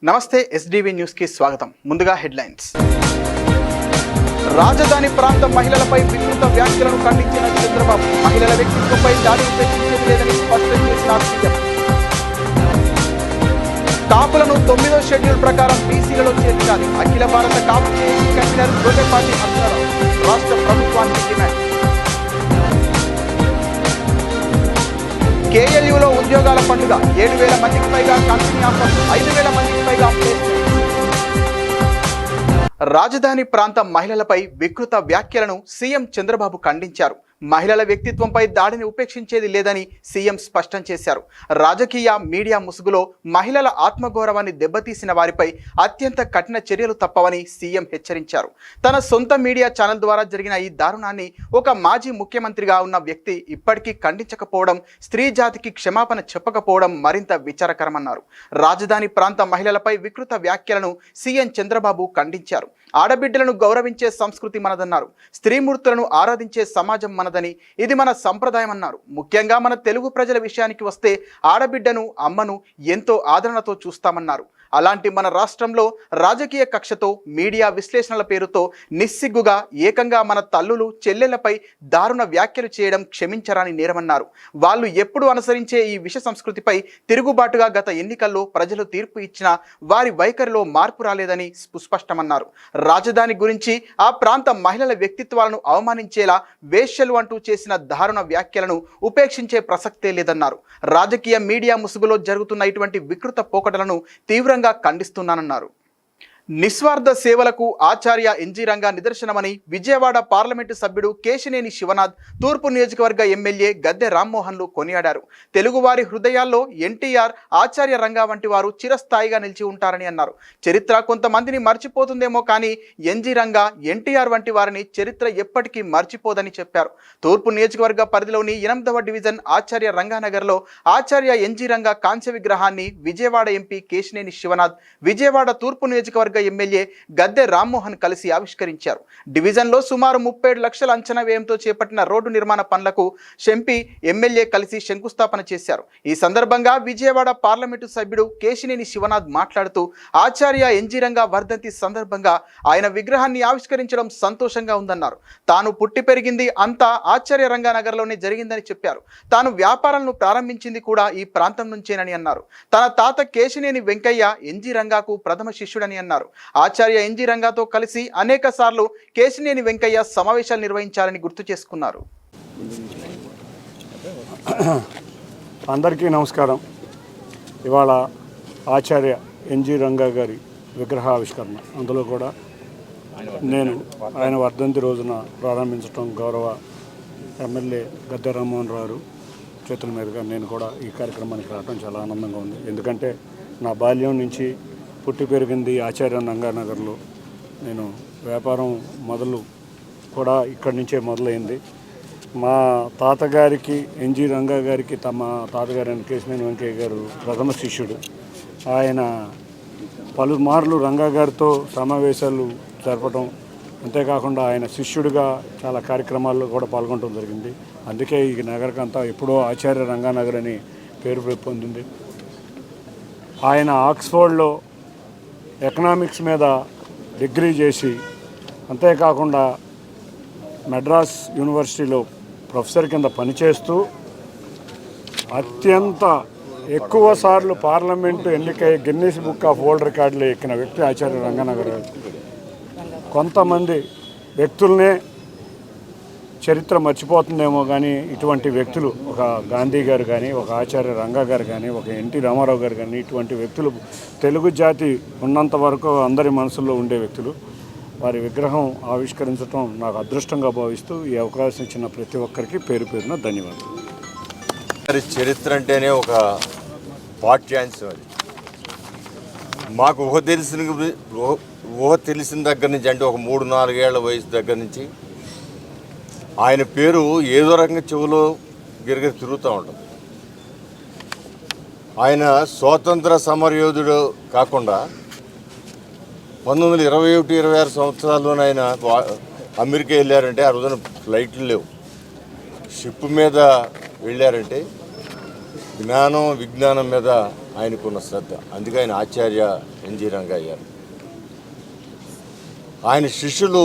నమస్తే, SDV news కి స్వాగతం. ముందుగా హెడ్లైన్స్. రాజధాని ప్రాంత మహిళలపై వికృత వ్యాఖ్యలను ఖండించిన చంద్రబాబు. మహిళల వ్యక్తిత్వంపై దాడి ఉపేక్షించేది లేదని స్పష్టం చేసిన సీఎం. కాపులను 9వ షెడ్యూల్ ప్రకారం బీసీలలో చేర్చాలి. అఖిల భారత కాపు కన్వీనర్ గొల్లెపాటి అర్జునరావు రాష్ట్ర ప్రభుత్వానికి డిమాండ్. కేఎల్యూలో ఉద్యోగాల పండుగ. 7,000 మందికి పైగా కంపెనీ ఆఫర్లు, 5,000 మందికి పైగా ప్లేస్మెంట్స్. రాజధాని ప్రాంత మహిళలపై వికృత వ్యాఖ్యలను సీఎం చంద్రబాబు ఖండించారు. మహిళల వ్యక్తిత్వంపై దాడిని ఉపేక్షించేది లేదని సీఎం స్పష్టం చేశారు. రాజకీయ మీడియా ముసుగులో మహిళల ఆత్మగౌరవాన్ని దెబ్బతీసిన వారిపై అత్యంత కఠిన చర్యలు తప్పవని సీఎం హెచ్చరించారు. తన సొంత మీడియా ఛానల్ ద్వారా జరిగిన ఈ దారుణాన్ని ఒక మాజీ ముఖ్యమంత్రిగా ఉన్న వ్యక్తి ఇప్పటికీ ఖండించకపోవడం, స్త్రీ జాతికి క్షమాపణ చెప్పకపోవడం మరింత విచారకరమన్నారు. రాజధాని ప్రాంత మహిళలపై వికృత వ్యాఖ్యలను సీఎం చంద్రబాబు ఖండించారు. ఆడబిడ్డలను గౌరవించే సంస్కృతి మనదన్నారు. స్త్రీమూర్తులను ఆరాధించే సమాజం మనదని, ఇది మన సంప్రదాయం అన్నారు. ముఖ్యంగా మన తెలుగు ప్రజల విషయానికి వస్తే ఆడబిడ్డను, అమ్మను ఎంతో ఆదరణతో చూస్తామన్నారు. అలాంటి మన రాష్ట్రంలో రాజకీయ కక్షతో, మీడియా విశ్లేషణల పేరుతో నిస్సిగ్గుగా ఏకంగా మన తల్లులు, చెల్లెళ్లపై దారుణ వ్యాఖ్యలు చేయడం క్షమించరాని నేరమన్నారు. వాళ్ళు ఎప్పుడు అనుసరించే ఈ విష సంస్కృతిపై తిరుగుబాటుగా గత ఎన్నికల్లో ప్రజలు తీర్పు ఇచ్చినా వారి వైఖరిలో మార్పు రాలేదని స్పష్టమన్నారు. రాజధాని గురించి, ఆ ప్రాంత మహిళల వ్యక్తిత్వాలను అవమానించేలా వేశ్యలు అంటూ చేసిన దారుణ వ్యాఖ్యలను ఉపేక్షించే ప్రసక్తే లేదన్నారు. రాజకీయ మీడియా ముసుగులో జరుగుతున్న ఇటువంటి వికృత పోకడలను తీవ్రంగా ఖండిస్తున్నానన్నారు. నిస్వార్థ సేవలకు ఆచార్య ఎన్జీ రంగా నిదర్శనమని విజయవాడ పార్లమెంటు సభ్యుడు కేశినేని శివనాథ్, తూర్పు నియోజకవర్గ ఎమ్మెల్యే గద్దె రామ్మోహన్లు కొనియాడారు. తెలుగువారి హృదయాల్లో ఎన్టీఆర్, ఆచార్య రంగా వంటి వారు చిరస్థాయిగా నిలిచి ఉంటారని అన్నారు. చరిత్ర కొంతమందిని మర్చిపోతుందేమో కానీ ఎన్జీ రంగా, ఎన్టీఆర్ వంటి వారిని చరిత్ర ఎప్పటికీ మర్చిపోదని చెప్పారు. తూర్పు నియోజకవర్గ పరిధిలోని 8వ డివిజన్ ఆచార్య రంగానగర్లో ఆచార్య ఎన్జీ రంగా కాంస్య విగ్రహాన్ని విజయవాడ ఎంపీ కేశినేని శివనాథ్, విజయవాడ తూర్పు నియోజకవర్గ ఎమ్మెల్యే గద్దె రామ్మోహన్ కలిసి ఆవిష్కరించారు. డివిజన్లో సుమారు 37 లక్షల అంచనా వ్యయంతో చేపట్టిన రోడ్డు నిర్మాణ పనులకు ఎంపీ, ఎమ్మెల్యే కలిసి శంకుస్థాపన చేశారు. ఈ సందర్భంగా విజయవాడ పార్లమెంటు సభ్యుడు కేశినేని శివనాథ్ మాట్లాడుతూ ఆచార్య ఎన్జీ రంగా వర్ధంతి సందర్భంగా ఆయన విగ్రహాన్ని ఆవిష్కరించడం సంతోషంగా ఉందన్నారు. తాను పుట్టి పెరిగింది అంతా ఆచార్య రంగానగర్లోనే జరిగిందని చెప్పారు. తాను వ్యాపారాలను ప్రారంభించింది కూడా ఈ ప్రాంతం నుంచేనని అన్నారు. తన తాత కేశినేని వెంకయ్య ఎన్జీ రంగాకు ప్రథమ శిష్యుడని అన్నారు. ఆచార్య ఎన్జీ రంగాతో కలిసి అనేక సార్లు కేశినేని వెంకయ్య సమావేశాలు నిర్వహించాలని గుర్తు చేసుకున్నారు. అందరికీ నమస్కారం. ఇవాళ ఆచార్య ఎన్జీ రంగా గారి విగ్రహావిష్కరణ, అందులో కూడా నేను ఆయన వర్ధంతి రోజున ప్రారంభించడం గౌరవ ఎమ్మెల్యే గద్దె రామ్మోహన్ రావు చేతుల మీదుగా నేను కూడా ఈ కార్యక్రమానికి రావడం చాలా ఆనందంగా ఉంది. ఎందుకంటే నా బాల్యం నుంచి పుట్టి పెరిగింది ఆచార్య రంగానగర్లో. నేను వ్యాపారం మొదలు కూడా ఇక్కడి నుంచే మొదలైంది. మా తాతగారికి, ఎన్జీ రంగా గారికి తమ తాతగారైన కేశినేని వెంకయ్య గారు ప్రథమ శిష్యుడు. ఆయన పలుమార్లు రంగా గారితో సమావేశాలు జరపడం, అంతేకాకుండా ఆయన శిష్యుడిగా చాలా కార్యక్రమాల్లో కూడా పాల్గొనడం జరిగింది. అందుకే ఈ నగరకంతా ఎప్పుడో ఆచార్య రంగానగర్ అని పేరు పొందింది. ఆయన ఆక్స్ఫోర్డ్లో ఎకనామిక్స్ మీద డిగ్రీ చేసి, అంతేకాకుండా మద్రాస్ యూనివర్సిటీలో ప్రొఫెసర్ కింద పనిచేస్తూ అత్యంత ఎక్కువ సార్లు పార్లమెంటు ఎన్నికై గిన్నీస్ బుక్ ఆఫ్ వరల్డ్ రికార్డులో ఎక్కిన వ్యక్తి ఆచార్య రంగానగర్. కొంతమంది వ్యక్తులనే చరిత్ర మర్చిపోతుందేమో కానీ ఇటువంటి వ్యక్తులు, ఒక గాంధీ గారు కానీ, ఒక ఆచార్య రంగా గారు కానీ, ఒక ఎన్టీ రామారావు గారు కానీ, ఇటువంటి వ్యక్తులు తెలుగు జాతి ఉన్నంత వరకు అందరి మనసుల్లో ఉండే వ్యక్తులు. వారి విగ్రహం ఆవిష్కరించడం నాకు అదృష్టంగా భావిస్తూ ఈ అవకాశం ఇచ్చిన ప్రతి ఒక్కరికి పేరు పేరున ధన్యవాదాలు. చరిత్ర అంటేనే ఒక పాఠ్యాంశం. అది మాకు ఊహ తెలిసిన దగ్గర నుంచి, అంటే ఒక 3-4 ఏళ్ల వయసు దగ్గర నుంచి ఆయన పేరు ఏదో రకంగా చెవులో గిరగిర తిరుగుతూ ఉంటుంది. ఆయన స్వాతంత్ర సమరయోధుడు కాకుండా 1921-26 సంవత్సరాల్లోనే ఆయన అమెరికా వెళ్ళారంటే ఆ రోజున ఫ్లైట్లు లేవు, షిప్ మీద వెళ్ళారంటే జ్ఞానం విజ్ఞానం మీద ఆయనకున్న శ్రద్ధ, అందుకే ఆయన ఆచార్య ఎన్జీ రంగా అయ్యారు. ఆయన శిష్యులు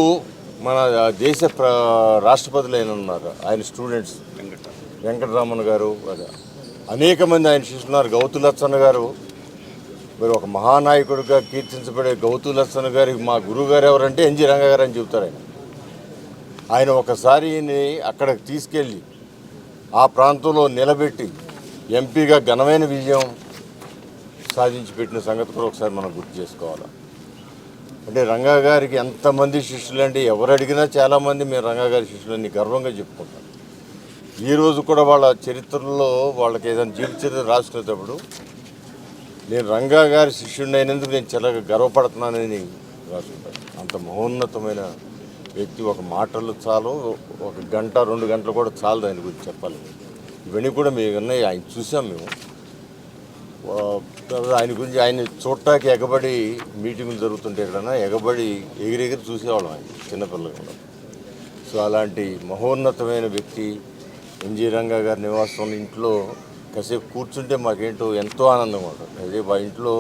మన దేశ రాష్ట్రపతులు అయిన ఉన్నారు, ఆయన స్టూడెంట్స్ వెంకటరామన్ గారు, అనేక మంది ఆయన శిష్యులు ఉన్నారు. గౌతు లచ్చన్న గారు మరి ఒక మహానాయకుడిగా కీర్తించబడే గౌతు లచ్చన్న గారికి మా గురువు గారు ఎవరంటే ఎన్జీ రంగా గారు అని చెబుతారు. ఆయన ఒకసారి అక్కడికి తీసుకెళ్ళి ఆ ప్రాంతంలో నిలబెట్టి ఎంపీగా ఘనమైన విజయం సాధించి పెట్టిన సంగతి కూడా ఒకసారి మనం గుర్తు చేసుకోవాలి. అంటే రంగా గారికి ఎంతమంది శిష్యులు అండి, ఎవరు అడిగినా చాలామంది మేము రంగా గారి శిష్యులని గర్వంగా చెప్పుకుంటాం. ఈరోజు కూడా వాళ్ళ చరిత్రలో వాళ్ళకి ఏదైనా జీవిత చరిత్ర రాసుకునేటప్పుడు నేను రంగా గారి శిష్యుడిని అయినందుకు నేను చాలా గర్వపడుతున్నానని రాసుకుంటాను. అంత మహోన్నతమైన వ్యక్తి. ఒక మాటలు చాలు, 1 గంట 2 గంటలు కూడా చాలు ఆయన గురించి చెప్పాలి. ఇవన్నీ కూడా మేము ఉన్నాయి, ఆయన చూసాం మేము. ఆయన గురించి ఆయన చూడటానికి ఎగబడి మీటింగులు జరుగుతుంటే ఎక్కడన్నా ఎగబడి ఎగిరెగిరి చూసేవాళ్ళం ఆయన చిన్నపిల్లలు కూడా. సో అలాంటి మహోన్నతమైన వ్యక్తి ఎన్జీ రంగా గారి నివాసం ఇంట్లో కాసేపు కూర్చుంటే మాకేంటో ఎంతో ఆనందంగా ఉంటుంది. అదే మా ఇంట్లో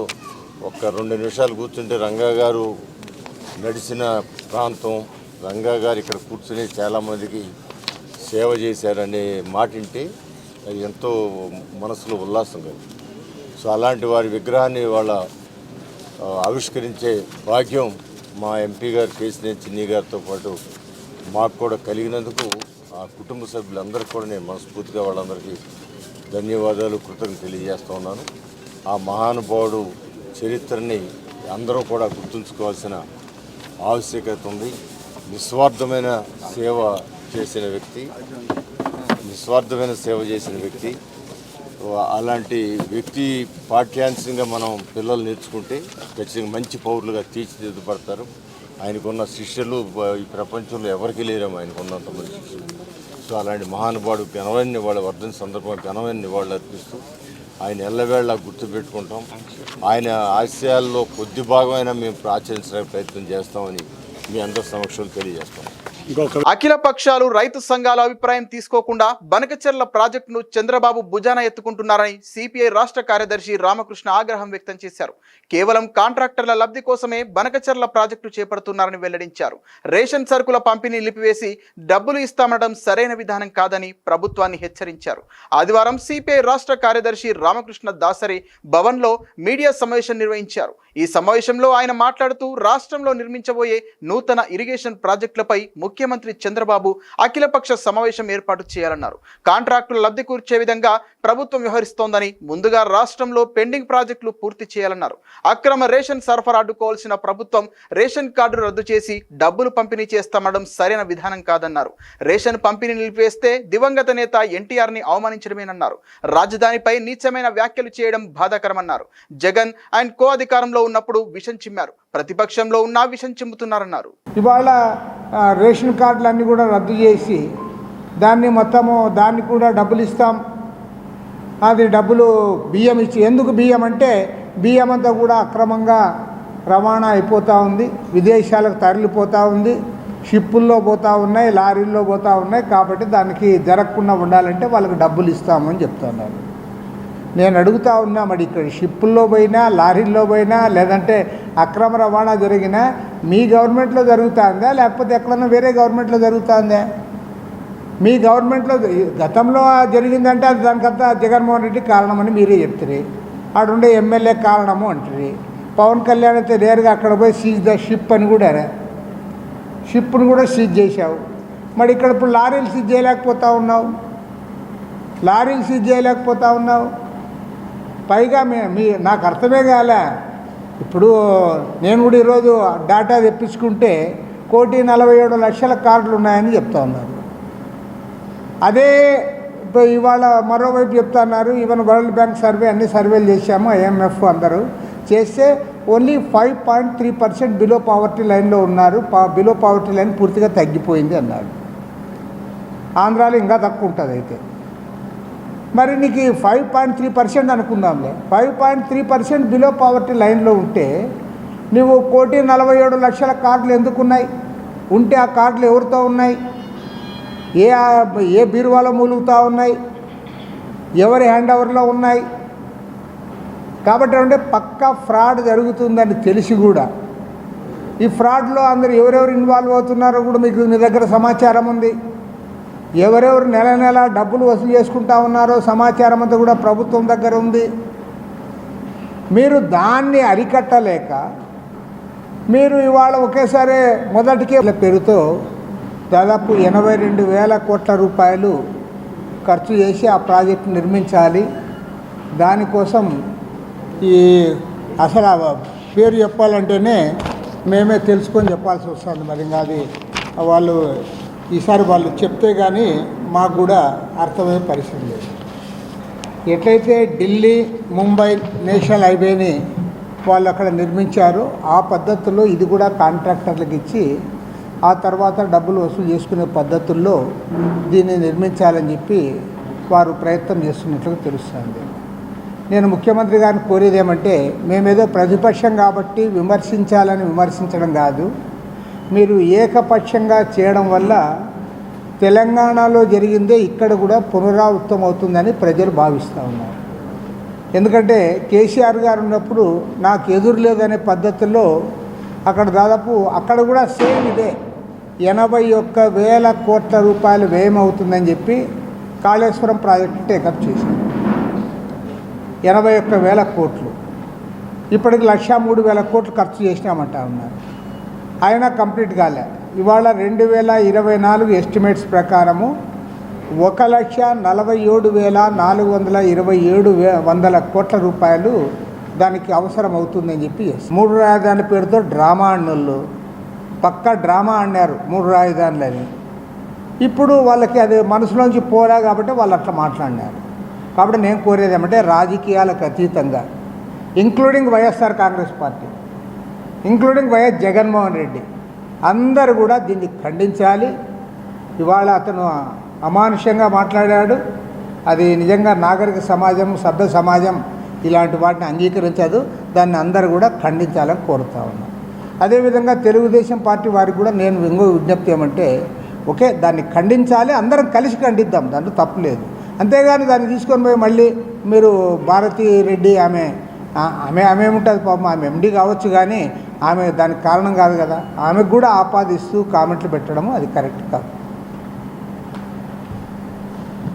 ఒక 2 నిమిషాలు కూర్చుంటే రంగా గారు నడిచిన ప్రాంతం, రంగా గారు ఇక్కడ కూర్చుని చాలామందికి సేవ చేశారనే మాట వింటే అది ఎంతో మనసులో ఉల్లాసం కలిగి. సో అలాంటి వారి విగ్రహాన్ని వాళ్ళ ఆవిష్కరించే భాగ్యం మా ఎంపీ గారు కేసీఆర్ చిన్ని గారితో పాటు మాకు కూడా కలిగినందుకు ఆ కుటుంబ సభ్యులందరికీ కూడా నేను మనస్ఫూర్తిగా వాళ్ళందరికీ ధన్యవాదాలు, కృతజ్ఞతలు తెలియజేస్తూ ఉన్నాను. ఆ మహానుభావుడు చరిత్రని అందరూ కూడా గుర్తుంచుకోవాల్సిన ఆవశ్యకత ఉంది. నిస్వార్థమైన సేవ చేసిన వ్యక్తి. అలాంటి వ్యక్తి పాఠ్యాంశంగా మనం పిల్లలు నేర్చుకుంటే ఖచ్చితంగా మంచి పౌరులుగా తీర్చిదిద్దపడతారు. ఆయనకున్న శిష్యులు ఈ ప్రపంచంలో ఎవరికి లేరేమో ఆయనకున్నంతమంది శిష్యులు. సో అలాంటి మహానుభావుడు ఘనమైన నివాళి వర్ధన సందర్భంగా ఘనమైన నివాళులు అర్పిస్తూ ఆయన ఎల్లవేళ గుర్తుపెట్టుకుంటాం. ఆయన ఆశయాల్లో కొద్ది భాగమైనా మేము ఆచరించడానికి ప్రయత్నం చేస్తామని మీ అందరి సమక్షంలో తెలియజేస్తాం. అఖిల పక్షాలు రైతు సంఘాల అభిప్రాయం తీసుకోకుండా బనకచెర్ల ప్రాజెక్టును చంద్రబాబు భుజాన ఎత్తుకుంటున్నారని సిపిఐ రాష్ట్ర కార్యదర్శి రామకృష్ణ ఆగ్రహం వ్యక్తం చేశారు. కేవలం కాంట్రాక్టర్ల లబ్ధి కోసమే బనకచెర్ల ప్రాజెక్టు చేపడుతున్నారని వెల్లడించారు. రేషన్ సరుకుల పంపిణీ నిలిపివేసి డబ్బులు ఇస్తామనడం సరైన విధానం కాదని ప్రభుత్వాన్ని హెచ్చరించారు. ఆదివారం సిపిఐ రాష్ట్ర కార్యదర్శి రామకృష్ణ దాసరి భవన్లో మీడియా సమావేశం నిర్వహించారు. ఈ సమావేశంలో ఆయన మాట్లాడుతూ రాష్ట్రంలో నిర్మించబోయే నూతన ఇరిగేషన్ ప్రాజెక్టులపై ముఖ్యమంత్రి చంద్రబాబు అఖిలపక్ష సమావేశం ఏర్పాటు చేయాలన్నారు. కాంట్రాక్టులు లబ్ధి కూర్చే విధంగా ప్రభుత్వం వ్యవహరిస్తోందని, ముందుగా రాష్ట్రంలో పెండింగ్ ప్రాజెక్టులు పూర్తి చేయాలన్నారు. అక్రమ రేషన్ సరఫరా అడ్డుకోవాల్సిన ప్రభుత్వం రేషన్ కార్డు రద్దు చేసి డబ్బులు పంపిణీ చేస్తామనడం సరైన విధానం కాదన్నారు. రేషన్ పంపిణీ నిలిపివేస్తే దివంగత నేత ఎన్టీఆర్ని అవమానించడమేనన్నారు. రాజధానిపై నీచమైన వ్యాఖ్యలు చేయడం బాధాకరమన్నారు. జగన్ అండ్ కో అధికారంలో ఉన్నప్పుడు విషం చిమ్మారు, ప్రతిపక్షంలో ఉన్నా విషం చిమ్ముతున్నారన్నారు. ఇవాళ రేషన్ కార్డులన్నీ కూడా రద్దు చేసి దాన్ని కూడా డబ్బులు ఇస్తాం, అది డబ్బులు బియ్యం ఇచ్చి, ఎందుకు బియ్యం అంటే బియ్యం అంతా కూడా అక్రమంగా రవాణా అయిపోతూ ఉంది, విదేశాలకు తరలిపోతూ ఉంది, షిప్పుల్లో పోతూ ఉన్నాయి, లారీల్లో పోతూ ఉన్నాయి. కాబట్టి దానికి జరగకుండా ఉండాలంటే వాళ్ళకి డబ్బులు ఇస్తామని చెప్తున్నారు. నేను అడుగుతూ ఉన్నా, మరి ఇక్కడ షిప్పుల్లో పోయినా లారీల్లో పోయినా లేదంటే అక్రమ రవాణా జరిగినా మీ గవర్నమెంట్లో జరుగుతుందా లేకపోతే ఎక్కడన్నా వేరే గవర్నమెంట్లో జరుగుతుందా? మీ గవర్నమెంట్లో గతంలో జరిగిందంటే అది దానికంతా జగన్మోహన్ రెడ్డి కారణమని మీరే చెప్తారు. ఆడుండే ఎమ్మెల్యే కారణము అంటారు. పవన్ కళ్యాణ్ అయితే నేరుగా అక్కడ పోయి సీజ్ ద షిప్ అని కూడా షిప్ను కూడా సీజ్ చేశావు. మరి ఇక్కడ ఇప్పుడు లారీలు సీజ్ చేయలేకపోతా ఉన్నావు. పైగా నాకు అర్థమే కాలే. ఇప్పుడు నేను కూడా ఈరోజు డేటా తెప్పించుకుంటే 1,47,00,000 కార్డులు ఉన్నాయని చెప్తా ఉన్నారు. అదే ఇవాళ మరోవైపు చెప్తున్నారు, ఈవెన్ వరల్డ్ బ్యాంక్ సర్వే అన్ని సర్వేలు చేశాము, IMF అందరూ చేస్తే ఓన్లీ 5.3% బిలో పావర్టీ లైన్లో ఉన్నారు. బిలో పావర్టీ లైన్ పూర్తిగా తగ్గిపోయింది అన్నారు. ఆంధ్రాలో ఇంకా తక్కువ ఉంటుంది. అయితే మరి నీకు 5.3% అనుకుందాంలే, 5.3% బిలో పావర్టీ లైన్లో ఉంటే నువ్వు 1,47,00,000 కార్డులు ఎందుకున్నాయి? ఉంటే ఆ కార్డులు ఎవరితో ఉన్నాయి? ఏ బీరువాలో మూలుగుతూ ఉన్నాయి? ఎవరి హ్యాండ్ ఓవర్లో ఉన్నాయి? కాబట్టి అంటే పక్కా ఫ్రాడ్ జరుగుతుందని తెలిసి కూడా ఈ ఫ్రాడ్లో అందరు ఎవరెవరు ఇన్వాల్వ్ అవుతున్నారో కూడా మీకు మీ దగ్గర సమాచారం ఉంది. ఎవరెవరు నెల నెల డబ్బులు వసూలు చేసుకుంటా ఉన్నారో సమాచారం అంతా కూడా ప్రభుత్వం దగ్గర ఉంది. మీరు దాన్ని అరికట్టలేక మీరు ఇవాళ ఒకేసారి మొదటికే పేరుతో దాదాపు 82,000 కోట్ల రూపాయలు ఖర్చు చేసి ఆ ప్రాజెక్టు నిర్మించాలి. దానికోసం ఈ అసలు పేరు చెప్పాలంటేనే మేమే తెలుసుకొని చెప్పాల్సి వస్తుంది. మరి ఇంకా అది వాళ్ళు ఈసారి వాళ్ళు చెప్తే కానీ మాకు కూడా అర్థమయ్యే పరిస్థితి లేదు. ఎట్లయితే ఢిల్లీ ముంబై నేషనల్ హైవేని వాళ్ళు అక్కడ నిర్మించారో ఆ పద్ధతుల్లో ఇది కూడా కాంట్రాక్టర్లకు ఇచ్చి ఆ తర్వాత డబ్బులు వసూలు చేసుకునే పద్ధతుల్లో దీన్ని నిర్మించాలని చెప్పి వారు ప్రయత్నం చేస్తున్నట్లుగా తెలుస్తుంది. నేను ముఖ్యమంత్రి గారిని కోరేది ఏమంటే, మేమేదో ప్రతిపక్షం కాబట్టి విమర్శించాలని విమర్శించడం కాదు, మీరు ఏకపక్షంగా చేయడం వల్ల తెలంగాణలో జరిగిందే ఇక్కడ కూడా పునరావృతం అవుతుందని ప్రజలు భావిస్తూ ఉన్నారు. ఎందుకంటే కేసీఆర్ గారు ఉన్నప్పుడు నాకు ఎదురు లేదనే పద్ధతుల్లో అక్కడ దాదాపు అక్కడ కూడా సేమ్ ఇదే 81,000 కోట్ల రూపాయలు వ్యయం అవుతుందని చెప్పి కాళేశ్వరం ప్రాజెక్టు టేకప్ చేశారు. 81,000 కోట్లు, ఇప్పటికి 103,000 కోట్లు ఖర్చు చేసినామంటా ఉన్నారు. అయినా కంప్లీట్ కాలే. ఇవాళ 2024 ఎస్టిమేట్స్ ప్రకారము 1,47,427 కోట్ల రూపాయలు దానికి అవసరం అవుతుందని చెప్పి 3 రాజధానుల పేరుతో డ్రామా ఆడినోళ్ళు పక్కా డ్రామా ఆడినారు 3 రాజధానులని. ఇప్పుడు వాళ్ళకి అది మనసులోంచి పోరా కాబట్టి వాళ్ళు అట్లా మాట్లాడినారు. కాబట్టి నేను కోరేది ఏమంటే రాజకీయాలకు అతీతంగా including YSR Congress party, including YS Jaganmohan Reddy అందరూ కూడా దీన్ని ఖండించాలి. ఇవాళ అతను అమానుషంగా మాట్లాడాడు. అది నిజంగా నాగరిక సమాజం, సభ్య సమాజం ఇలాంటి వాటిని అంగీకరించదు. దాన్ని అందరూ కూడా ఖండించాలని కోరుతా ఉన్నాను. అదేవిధంగా తెలుగుదేశం పార్టీ వారికి కూడా నేను ఇంకో విజ్ఞప్తి ఏమంటే, ఓకే దాన్ని ఖండించాలి, అందరం కలిసి ఖండిద్దాం, దాంట్లో తప్పు లేదు. అంతేగాని దాన్ని తీసుకొని పోయి మళ్ళీ మీరు భారతీ రెడ్డి ఆమె ఏముంటుంది పాపం, ఆమె ఎండీ కావచ్చు కానీ ఆమె దానికి కారణం కాదు కదా, ఆమెకు కూడా ఆపాదిస్తూ కామెంట్లు పెట్టడము అది కరెక్ట్ కాదు.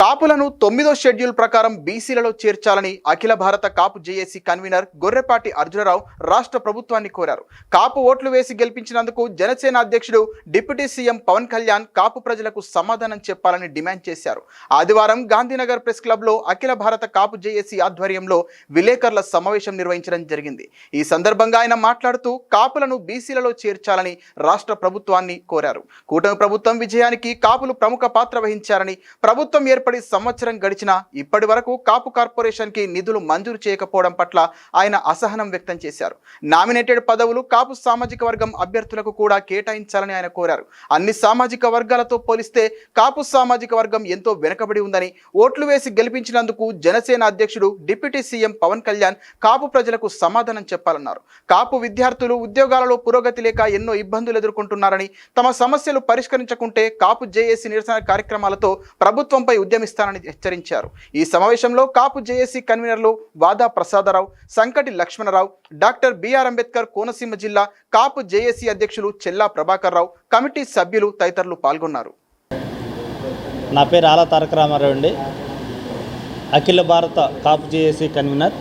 కాపులను 9వ షెడ్యూల్ ప్రకారం బీసీలలో చేర్చాలని అఖిల భారత కాపు జేఏసీ కన్వీనర్ గొర్రెపాటి అర్జునరావు రాష్ట్ర ప్రభుత్వాన్ని కోరారు. కాపు ఓట్లు వేసి గెలిపించినందుకు జనసేన అధ్యక్షుడు డిప్యూటీ సీఎం పవన్ కళ్యాణ్ కాపు ప్రజలకు సమాధానం చెప్పాలని డిమాండ్ చేశారు. ఆదివారం గాంధీనగర్ ప్రెస్ క్లబ్లో అఖిల భారత కాపు జేఏసీ ఆధ్వర్యంలో విలేకరుల సమావేశం నిర్వహించడం జరిగింది. ఈ సందర్భంగా ఆయన మాట్లాడుతూ కాపులను బీసీలలో చేర్చాలని రాష్ట్ర ప్రభుత్వాన్ని కోరారు. కూటమి ప్రభుత్వం విజయానికి కాపులు ప్రముఖ పాత్ర వహించారని, ప్రభుత్వం ఏర్పడి సంవత్సరం గడిచినా ఇప్పటి వరకు కాపు కార్పొరేషన్ కి నిధులు మంజూరు చేయకపోవడం పట్ల ఆయన అసహనం వ్యక్తం చేశారు. నామినేటెడ్ పదవులు కాపు సామాజిక వర్గం అభ్యర్థులకు కూడా కేటాయించాలని ఆయన కోరారు. అన్ని సామాజిక వర్గాలతో పోలిస్తే కాపు సామాజిక వర్గం ఎంతో వెనుకబడి ఉందని, ఓట్లు వేసి గెలిపించినందుకు జనసేన అధ్యక్షుడు డిప్యూటీ సీఎం పవన్ కళ్యాణ్ కాపు ప్రజలకు సమాధానం చెప్పాలన్నారు. కాపు విద్యార్థులు ఉద్యోగాలలో పురోగతి లేక ఎన్నో ఇబ్బందులు ఎదుర్కొంటున్నారని, తమ సమస్యలు పరిష్కరించకుంటే కాపు జేఏసీ నిరసన కార్యక్రమాలతో ప్రభుత్వంపై ఉద్యమిస్తానని హెచ్చరించారు. ఈ సమావేశంలో కాపు జేఏసీ కన్వీనర్లు వాదా ప్రసాదరావు, సంకటి లక్ష్మణరావు, డాక్టర్ బిఆర్ అంబేద్కర్ కోనసీమ జిల్లా కాపు జేఏసీ అధ్యక్షులు చెల్లా ప్రభాకర్ రావు, కమిటీ సభ్యులు తదితరులు పాల్గొన్నారు. నా పేరు ఆలా తారక రామారావు అండి, అఖిల భారత కాపు జేఏసీ కన్వీనర్.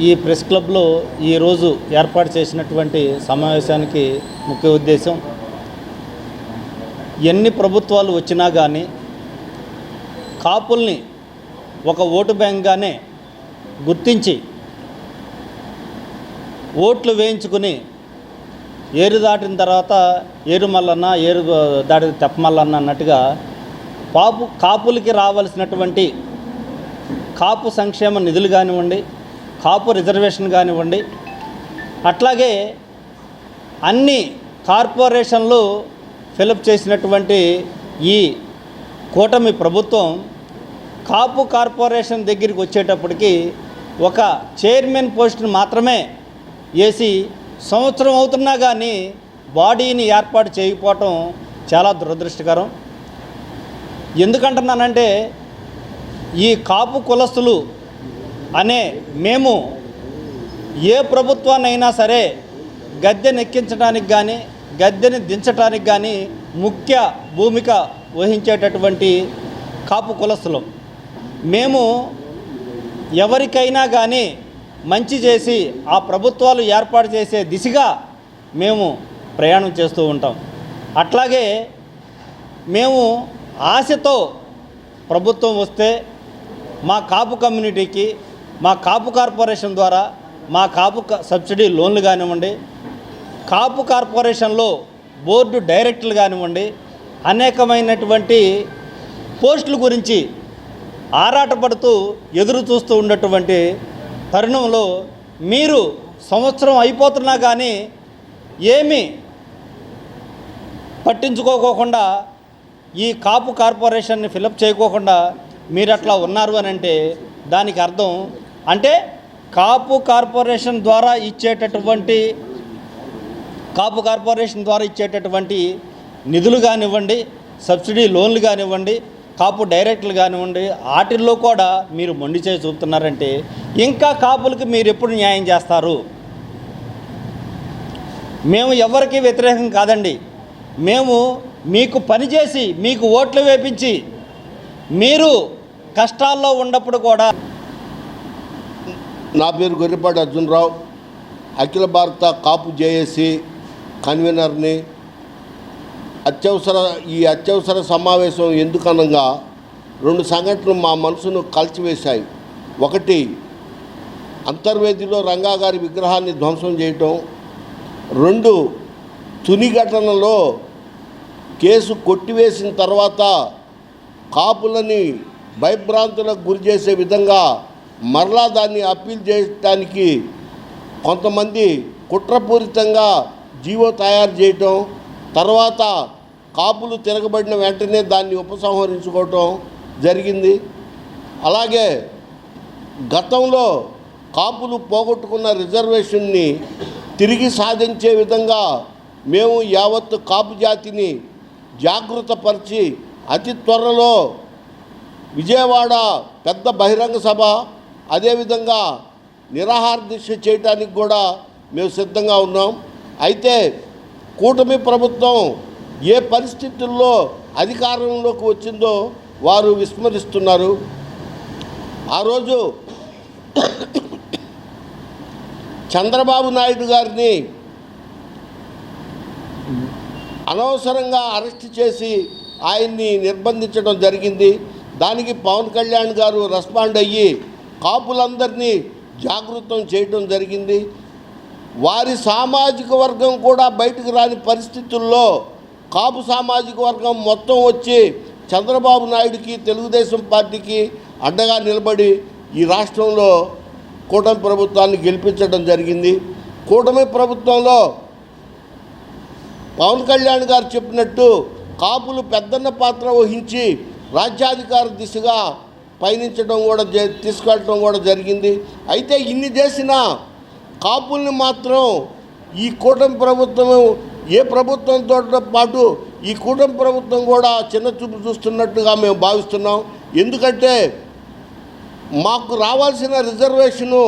ఈ ప్రెస్ క్లబ్లో ఈరోజు ఏర్పాటు చేసినటువంటి సమావేశానికి ముఖ్య ఉద్దేశం, ఎన్ని ప్రభుత్వాలు వచ్చినా కానీ కాపుల్ని ఒక ఓటు బ్యాంక్గానే గుర్తించి ఓట్లు వేయించుకుని ఏరు దాటిన తర్వాత ఏరు మల్లన్న, ఏరు దాటిన తెప్పమల్లన్న అన్నట్టుగా కాపులకి రావాల్సినటువంటి కాపు సంక్షేమ నిధులు కానివ్వండి, కాపు రిజర్వేషన్ కానివ్వండి, అట్లాగే అన్ని కార్పొరేషన్లు ఫిలప్ చేసినటువంటి ఈ కూటమి ప్రభుత్వం కాపు కార్పొరేషన్ దగ్గరికి వచ్చేటప్పటికి ఒక చైర్మన్ పోస్టును మాత్రమే వేసి సంవత్సరం అవుతున్నా కానీ బాడీని ఏర్పాటు చేయకపోవటం చాలా దురదృష్టకరం. ఎందుకంటున్నానంటే ఈ కాపు కులస్తులు అనే మేము ఏ ప్రభుత్వాన్నైనా సరే గద్దెనెక్కించడానికి కానీ గద్దెని దించడానికి కానీ ముఖ్య భూమిక వహించేటటువంటి కాపు కులస్తులు. మేము ఎవరికైనా కానీ మంచి చేసి ఆ ప్రభుత్వాలు ఏర్పాటు చేసే దిశగా మేము ప్రయాణం చేస్తూ ఉంటాం. అట్లాగే మేము ఆశతో ప్రభుత్వం వస్తే మా కాపు కమ్యూనిటీకి మా కాపు కార్పొరేషన్ ద్వారా మా కాపు సబ్సిడీ లోన్లు కానివ్వండి, కాపు కార్పొరేషన్లో బోర్డు డైరెక్టర్లు కానివ్వండి, అనేకమైనటువంటి పోస్టుల గురించి ఆరాటపడుతూ ఎదురు చూస్తూ ఉన్నటువంటి తరుణంలో మీరు సంవత్సరం అయిపోతున్నా కానీ ఏమీ పట్టించుకోకుండా ఈ కాపు కార్పొరేషన్ని ఫిలప్ చేయకోకుండా మీరు అట్లా ఉన్నారు అని అంటే దానికి అర్థం అంటే కాపు కార్పొరేషన్ ద్వారా ఇచ్చేటటువంటి నిధులు కానివ్వండి, సబ్సిడీ లోన్లు కానివ్వండి, కాపు డైరెక్టర్లు కానివ్వండి, వాటిల్లో కూడా మీరు మొండి చేసి చూపుతున్నారంటే ఇంకా కాపులకి మీరు ఎప్పుడు న్యాయం చేస్తారు? మేము ఎవరికీ వ్యతిరేకం కాదండి. మేము మీకు పనిచేసి మీకు ఓట్లు వేపించి మీరు కష్టాల్లో ఉన్నప్పుడు కూడా. నా పేరు గొర్రెపాటి అర్జునరావు, అఖిల భారత కాపు జేఏసీ కన్వీనర్ని. ఈ అత్యవసర సమావేశం ఎందుకనగా 2 సంఘటనలు మా మనసును కలిచివేశాయి. ఒకటి, అంతర్వేదిలో రంగా గారి విగ్రహాన్ని ధ్వంసం చేయటం. 2, తుని ఘటనలో కేసు కొట్టివేసిన తర్వాత కాపులని భయభ్రాంతులకు గురి చేసే విధంగా మరలా దాన్ని అప్పీల్ చేయడానికి కొంతమంది కుట్రపూరితంగా జీవో తయారు చేయటం, తర్వాత కాపులు తిరగబడిన వెంటనే దాన్ని ఉపసంహరించుకోవటం జరిగింది. అలాగే గతంలో కాపులు పోగొట్టుకున్న రిజర్వేషన్ని తిరిగి సాధించే విధంగా మేము యావత్తు కాపు జాతిని జాగృతపరిచి అతి త్వరలో విజయవాడ పెద్ద బహిరంగ సభ, అదేవిధంగా నిరాహార దీక్ష చేయడానికి కూడా మేము సిద్ధంగా ఉన్నాం. అయితే కూటమి ప్రభుత్వం ఏ పరిస్థితుల్లో అధికారంలోకి వచ్చిందో వారు విస్మరిస్తున్నారు. ఆ రోజు చంద్రబాబు నాయుడు గారిని అనవసరంగా అరెస్ట్ చేసి ఆయన్ని నిర్బంధించడం జరిగింది. దానికి పవన్ కళ్యాణ్ గారు రెస్పాండ్ అయ్యి కాపులందరినీ జాగృతం చేయడం జరిగింది. వారి సామాజిక వర్గం కూడా బయటకు రాని పరిస్థితుల్లో కాపు సామాజిక వర్గం మొత్తం వచ్చి చంద్రబాబు నాయుడికి తెలుగుదేశం పార్టీకి అడ్డగా నిలబడి ఈ రాష్ట్రంలో కూటమి ప్రభుత్వాన్ని గెలిపించడం జరిగింది. కూటమి ప్రభుత్వంలో పవన్ కళ్యాణ్ గారు చెప్పినట్టు కాపులు పెద్దన్న పాత్ర వహించి రాజ్యాధికార దిశగా పయనించడం కూడా తీసుకెళ్ళడం కూడా జరిగింది. అయితే ఇన్ని చేసిన కాపుల్ని మాత్రం ఈ కూటమి ప్రభుత్వం ఏ ప్రభుత్వంతో పాటు ఈ కూటమి ప్రభుత్వం కూడా చిన్న చూపు చూస్తున్నట్టుగా మేము భావిస్తున్నాం. ఎందుకంటే మాకు రావాల్సిన రిజర్వేషను.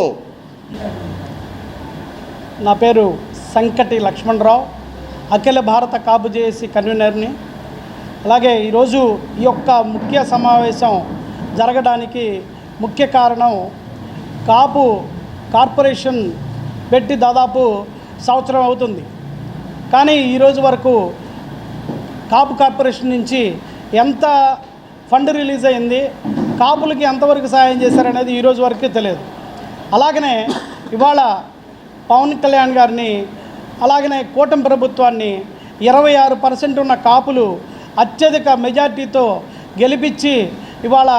నా పేరు సంకటి లక్ష్మణరావు, అఖిల భారత కాపు జేఏసీ కన్వీనర్ని. అలాగే ఈరోజు ఈ యొక్క ముఖ్య సమావేశం జరగడానికి ముఖ్య కారణం కాపు కార్పొరేషన్ పెట్టి దాదాపు సంవత్సరం అవుతుంది. కానీ ఈరోజు వరకు కాపు కార్పొరేషన్ నుంచి ఎంత ఫండ్ రిలీజ్ అయింది, కాపులకి ఎంతవరకు సహాయం చేశారనేది ఈరోజు వరకు తెలియదు. అలాగనే ఇవాళ పవన్ కళ్యాణ్ గారిని అలాగనే కూటమి ప్రభుత్వాన్ని 26% ఉన్న కాపులు అత్యధిక మెజార్టీతో గెలిపించి ఇవాళ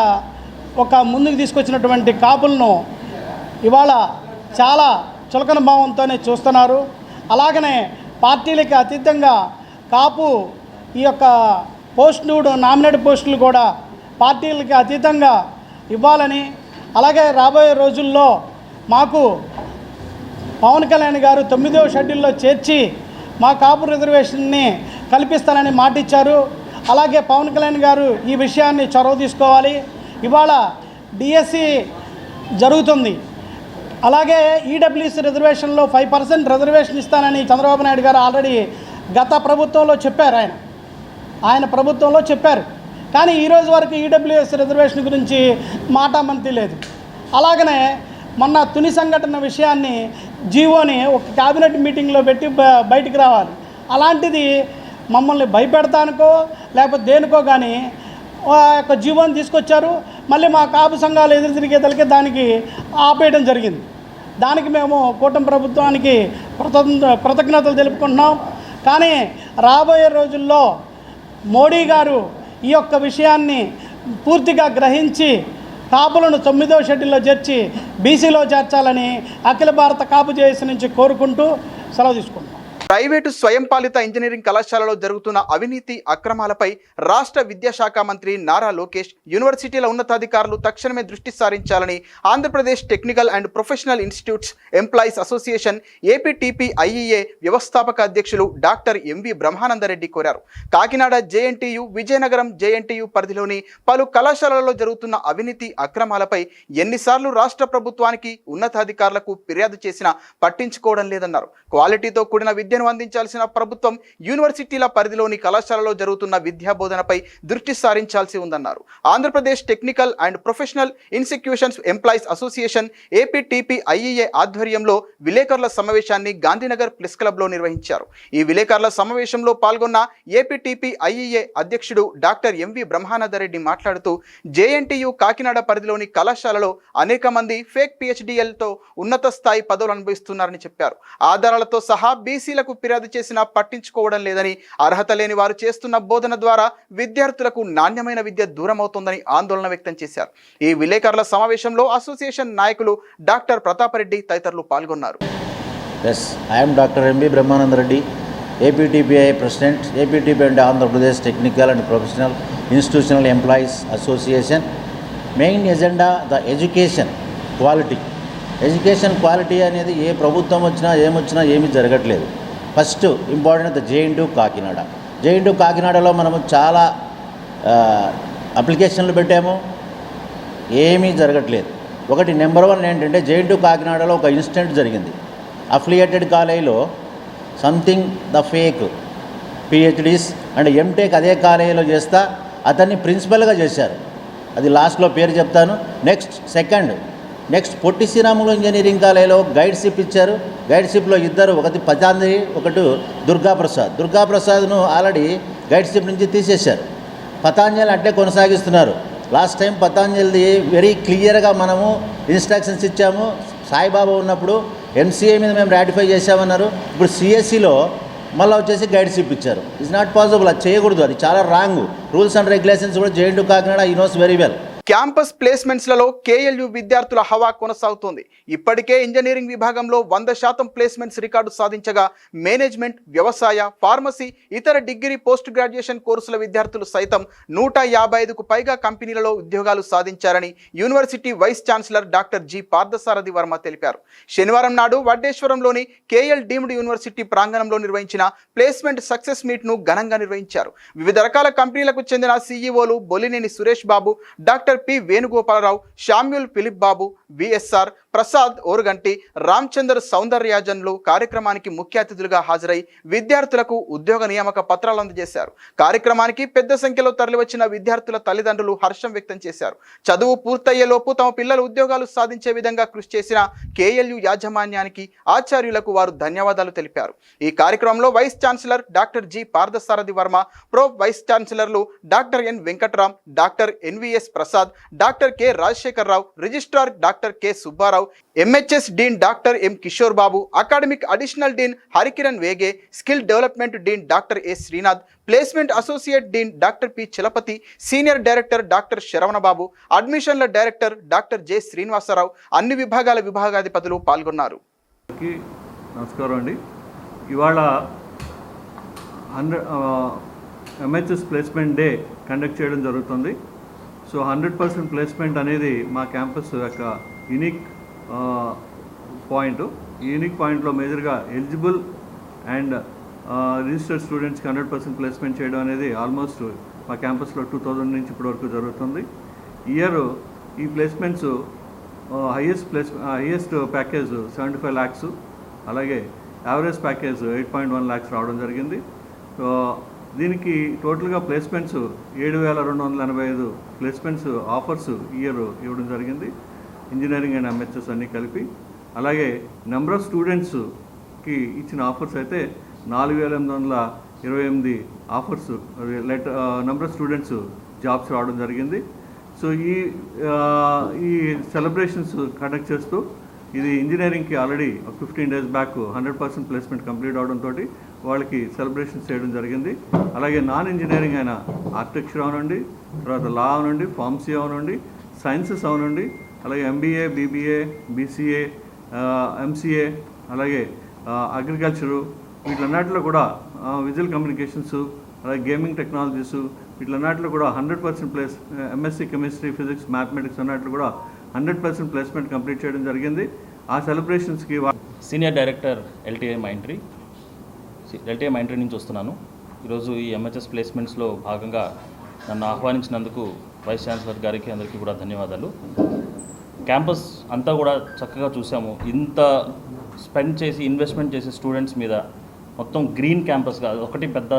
ఒక ముందుకు తీసుకొచ్చినటువంటి కాపులను ఇవాళ చాలా చులకన భావంతోనే చూస్తున్నారు. అలాగనే పార్టీలకి అతీతంగా కాపు ఈ యొక్క పోస్టులు నామినేట్ పోస్టులు కూడా పార్టీలకి అతీతంగా ఇవ్వాలని, అలాగే రాబోయే రోజుల్లో మాకు పవన్ కళ్యాణ్ గారు 9వ షెడ్యూల్లో చేర్చి మా కాపు రిజర్వేషన్ని కల్పిస్తానని మాట ఇచ్చారు. అలాగే పవన్ కళ్యాణ్ గారు ఈ విషయాన్ని చొరవ తీసుకోవాలి. ఇవాళ డిఎస్సి జరుగుతుంది. అలాగే ఈడబ్ల్యూఎస్ రిజర్వేషన్లో 5% రిజర్వేషన్ ఇస్తానని చంద్రబాబు నాయుడు గారు ఆల్రెడీ గత ప్రభుత్వంలో చెప్పారు. ఆయన ప్రభుత్వంలో చెప్పారు. కానీ ఈరోజు వరకు ఈడబ్ల్యూఎస్ రిజర్వేషన్ గురించి మాటామంతి లేదు. అలాగనే మొన్న తుని సంఘటన విషయాన్ని జీవోని ఒక క్యాబినెట్ మీటింగ్లో పెట్టి బయటికి రావాలి. అలాంటిది మమ్మల్ని భయపెడతానికో లేకపోతే దేనికో కానీ ఒక జీవోని తీసుకొచ్చారు. మళ్ళీ మా కాపు సంఘాలు ఎదురు తిరిగేతలకి దానికి ఆపేయడం జరిగింది. దానికి మేము కూటమి ప్రభుత్వానికి కృతజ్ఞతలు తెలుపుకుంటున్నాం. కానీ రాబోయే రోజుల్లో మోడీ గారు ఈ యొక్క విషయాన్ని పూర్తిగా గ్రహించి కాపులను 9వ షెడ్యూల్లో చేర్చి బీసీలో చేర్చాలని అఖిల భారత కాపు జేఏసీ నుంచి కోరుకుంటూ సెలవు తీసుకుంటాం. ప్రైవేటు స్వయం పాలిత ఇంజనీరింగ్ కళాశాలలో జరుగుతున్న అవినీతి అక్రమాలపై రాష్ట్ర విద్యాశాఖ మంత్రి నారా లోకేష్ యూనివర్సిటీల ఉన్నతాధికారులు తక్షణమే దృష్టి సారించాలని Andhra Pradesh technical and professional institutes employees association ఏపీటీపీఐఈఏ వ్యవస్థాపక అధ్యక్షులు డాక్టర్ ఎంవి బ్రహ్మానందరెడ్డి కోరారు. కాకినాడ జేఎన్టీయు, విజయనగరం జేఎన్టీయు పరిధిలోని పలు కళాశాలలలో జరుగుతున్న అవినీతి అక్రమాలపై ఎన్నిసార్లు రాష్ట్ర ప్రభుత్వానికి ఉన్నతాధికారులకు ఫిర్యాదు చేసినా పట్టించుకోవడం లేదన్నారు. క్వాలిటీతో కూడిన విద్యను అందించాల్సిన ప్రభుత్వం యూనివర్సిటీల పరిధిలోని కళాశాలలో జరుగుతున్న విద్యా బోధనపై దృష్టి సారించాల్సి ఉందన్నారు. Andhra Pradesh technical and professional institutions employees association ఏపీటీపీఐఈఏ ఆధ్వర్యంలో విలేకరుల సమావేశాన్ని గాంధీనగర్ ప్రెస్ క్లబ్లో నిర్వహించారు. ఈ విలేకరుల సమావేశంలో పాల్గొన్న ఏపీటీపీఐఈఏ అధ్యక్షుడు డాక్టర్ ఎంవి బ్రహ్మానందరెడ్డి మాట్లాడుతూ జేఎన్టీయు కాకినాడ పరిధిలోని కళాశాలలో అనేక మంది ఫేక్ పిహెచ్డిఎల్తో ఉన్నత స్థాయి పదవులు అనుభవిస్తున్నారని చెప్పారు. ఆధారాలతో సహా బీసీలకు ఫిర్యాదు చేసినా పట్టించుకోవడం లేదని, అర్హత లేని వారు చేస్తున్న బోధన ద్వారా విద్యార్థులకు నాణ్యమైన విద్య దూరం అవుతోందని ఆందోళన వ్యక్తం చేశారు. ఈ విలేకరుల సమావేశంలో అసోసియేషన్ నాయకులు డాక్టర్ ప్రతాపరెడ్డి తదితరులు పాల్గొన్నారు. I'm doctor MV Brahmananda Reddy, ఏపీటీపీఐ president, ఏపీటీపీ అంటే Andhra Pradesh technical and professional institutional employees association. Main agenda the education quality. Education quality అనేది ఏ ప్రభుత్వం వచ్చినా ఏమీ జరగట్లేదు. First important the JNTU Kakinada. JNTU కాకినాడలో మనము చాలా అప్లికేషన్లు పెట్టాము, ఏమీ జరగట్లేదు. ఒకటి నెంబర్ 1 ఏంటంటే జేఎన్టీయు కాకినాడలో ఒక ఇన్సిడెంట్ జరిగింది. అఫిలియేటెడ్ కాలేజీలో something the fake PhDs and MTech అదే కాలేజీలో చేస్తా అతన్ని ప్రిన్సిపల్గా చేశారు. అది లాస్ట్లో పేరు చెప్తాను. నెక్స్ట్ పొట్టి శ్రీరాములు ఇంజనీరింగ్ కాలేజీలో గైడ్షిప్ ఇచ్చారు. గైడ్షిప్లో ఇద్దరు, ఒకటి పతాంజలి, ఒకటి దుర్గాప్రసాద్ను ఆల్రెడీ గైడ్షిప్ నుంచి తీసేశారు. పతాంజలి అంటే కొనసాగిస్తున్నారు. లాస్ట్ టైం పతాంజలిది వెరీ క్లియర్గా మనము ఇన్స్ట్రక్షన్స్ ఇచ్చాము. సాయిబాబా ఉన్నప్పుడు ఎంసీఏ మీద మేము రాటిఫై చేశామన్నారు. ఇప్పుడు సిఎస్సిలో మళ్ళీ వచ్చేసి గైడ్షిప్ ఇచ్చారు. It's not possible. అది చేయకూడదు, అది చాలా రాంగ్. రూల్స్ అండ్ రెగ్యులేషన్స్ కూడా జేఎన్టీయు కాకినాడ ఈ నోస్ వెరీ వెల్. క్యాంపస్ ప్లేస్మెంట్స్లలో కేఎల్యు విద్యార్థుల హవా కొనసాగుతోంది. ఇప్పటికే ఇంజనీరింగ్ విభాగంలో 100% ప్లేస్మెంట్స్ రికార్డు సాధించగా మేనేజ్మెంట్, వ్యవసాయ, ఫార్మసీ, ఇతర డిగ్రీ పోస్ట్ గ్రాడ్యుయేషన్ కోర్సుల విద్యార్థులు సైతం 155కు పైగా కంపెనీలలో ఉద్యోగాలు సాధించారని university vice chancellor doctor G Parthasarathi Varma తెలిపారు. శనివారం నాడు వడ్డేశ్వరంలోని కేఎల్ డీమ్డ్ యూనివర్సిటీ ప్రాంగణంలో నిర్వహించిన ప్లేస్మెంట్ సక్సెస్ మీట్ను ఘనంగా నిర్వహించారు. వివిధ రకాల కంపెనీలకు చెందిన సీఈఓలు Bolineni Suresh Babu, doctor P Venugopalarao, Samuel Philip Babu, VSR Prasad Oruganti, Ramachandar సౌందర్యాజన్లు కార్యక్రమానికి ముఖ్య అతిథులుగా హాజరై విద్యార్థులకు ఉద్యోగ నియామక పత్రాలు అందజేశారు. కార్యక్రమానికి పెద్ద సంఖ్యలో తరలివచ్చిన విద్యార్థుల తల్లిదండ్రులు హర్షం వ్యక్తం చేశారు. చదువు పూర్తయ్యేలోపు తమ పిల్లలు ఉద్యోగాలు సాధించే విధంగా కృషి చేసిన కేఎల్యు యాజమాన్యానికి, ఆచార్యులకు వారు ధన్యవాదాలు తెలిపారు. ఈ కార్యక్రమంలో vice chancellor doctor G Parthasarathi Varma, pro vice ఛాన్సలర్లు doctor N Venkatram, doctor NVS Prasad, doctor K Rajasekhararao, registrar doctor K Subbarao, MHS dean doctor M Kishore Babu, academic additional dean Harikiran Vege, skill development dean doctor A Srinath, placement associate dean doctor P Chalapathi, senior director doctor Saravanababu, అడ్మిషన్ల director doctor J Srinivasarao, అన్ని విభాగాల విభాగాధిపతులు పాల్గొన్నారు. నమస్కారం అండి. ఇవాళ MHS placement day conduct చేయడం జరుగుతుంది. So 100% placement అనేది మా క్యాంపస్ యొక్క యూనిక్ పాయింట్. ఈ యూనిక్ పాయింట్లో మేజర్గా ఎలిజిబుల్ అండ్ రిజిస్టర్డ్ స్టూడెంట్స్కి 100% ప్లేస్మెంట్ చేయడం అనేది ఆల్మోస్ట్ మా క్యాంపస్లో 2000 నుంచి ఇప్పటివరకు జరుగుతుంది. ఇయర్ ఈ ప్లేస్మెంట్స్ హైయెస్ట్ ప్యాకేజ్ 75 lakhs, అలాగే యావరేజ్ ప్యాకేజ్ 8.1 lakhs రావడం జరిగింది. సో దీనికి టోటల్గా ప్లేస్మెంట్స్ 7285 ప్లేస్మెంట్స్ ఆఫర్స్ ఇయర్ ఇవ్వడం జరిగింది, ఇంజనీరింగ్ అండ్ ఎంహెచ్ఎస్ అన్నీ కలిపి. అలాగే నెంబర్ ఆఫ్ స్టూడెంట్స్కి ఇచ్చిన ఆఫర్స్ అయితే 4828 offers, number of students jobs రావడం జరిగింది. సో ఈ సెలబ్రేషన్స్ కండక్ట్ చేస్తూ ఇది ఇంజనీరింగ్కి already 15 days back 100% placement complete అవడంతో వాళ్ళకి సెలబ్రేషన్స్ చేయడం జరిగింది. అలాగే నాన్ ఇంజనీరింగ్ అయిన ఆర్కిటెక్చర్ అవనండి, తర్వాత లా అవనండి, ఫార్మసీ అవనండి, సైన్సెస్ అవనండి, అలాగే ఎంబీఏ, బీబీఏ, బీసీఏ, ఎంసీఏ, అలాగే అగ్రికల్చరు, వీటిలన్నిటిలో కూడా విజువల్ కమ్యూనికేషన్స్, అలాగే గేమింగ్ టెక్నాలజీస్, వీటిలన్నిటిలో కూడా 100% ఎంఎస్సీ కెమిస్ట్రీ, ఫిజిక్స్, మ్యాథమెటిక్స్ అన్నిటిలో కూడా 100% ప్లేస్మెంట్ కంప్లీట్ చేయడం జరిగింది. ఆ సెలబ్రేషన్స్కి సీనియర్ డైరెక్టర్ ఎల్టీఐ మైంట్రీ నుంచి వస్తున్నాను. ఈరోజు ఈ ఎంహెచ్ఎస్ ప్లేస్మెంట్స్లో భాగంగా నన్ను ఆహ్వానించినందుకు వైస్ ఛాన్సలర్ గారికి అందరికీ కూడా ధన్యవాదాలు. క్యాంపస్ అంతా కూడా చక్కగా చూసాము. ఇంత స్పెండ్ చేసి ఇన్వెస్ట్మెంట్ చేసే స్టూడెంట్స్ మీద మొత్తం గ్రీన్ క్యాంపస్గా ఒకటి పెద్ద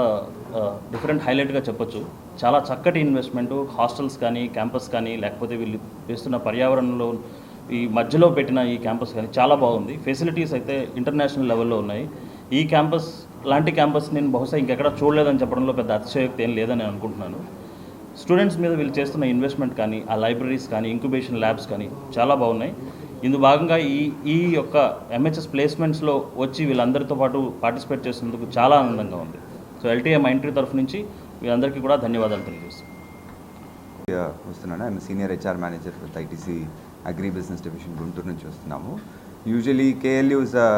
డిఫరెంట్ హైలైట్గా చెప్పొచ్చు. చాలా చక్కటి ఇన్వెస్ట్మెంటు, హాస్టల్స్ కానీ, క్యాంపస్ కానీ, లేకపోతే వీళ్ళు చేస్తున్న పర్యావరణంలో ఈ మధ్యలో పెట్టిన ఈ క్యాంపస్ కానీ చాలా బాగుంది. ఫెసిలిటీస్ అయితే ఇంటర్నేషనల్ లెవెల్లో ఉన్నాయి. ఈ క్యాంపస్ లాంటి క్యాంపస్ నేను బహుశా ఇంకెక్కడ చూడలేదని చెప్పడంలో పెద్ద అతిశయోక్తి ఏం లేదని నేను అనుకుంటున్నాను. స్టూడెంట్స్ మీద వీళ్ళు చేస్తున్న ఇన్వెస్ట్మెంట్ కానీ, ఆ లైబ్రరీస్ కానీ, ఇంక్యుబేషన్ ల్యాబ్స్ కానీ చాలా బాగున్నాయి. ఇందులో భాగంగా ఈ యొక్క ఎంహెచ్ఎస్ ప్లేస్మెంట్స్లో వచ్చి వీళ్ళందరితో పాటు పార్టిసిపేట్ చేసినందుకు చాలా ఆనందంగా ఉంది. సో ఎల్టీఐ మైంట్రీ తరఫు నుంచి వీళ్ళందరికీ కూడా ధన్యవాదాలు తెలియజేస్తాను. వస్తున్నాను. I'm senior HR manager with ITC agri business division Guntur నుంచి వస్తున్నాము. Usually KLU is a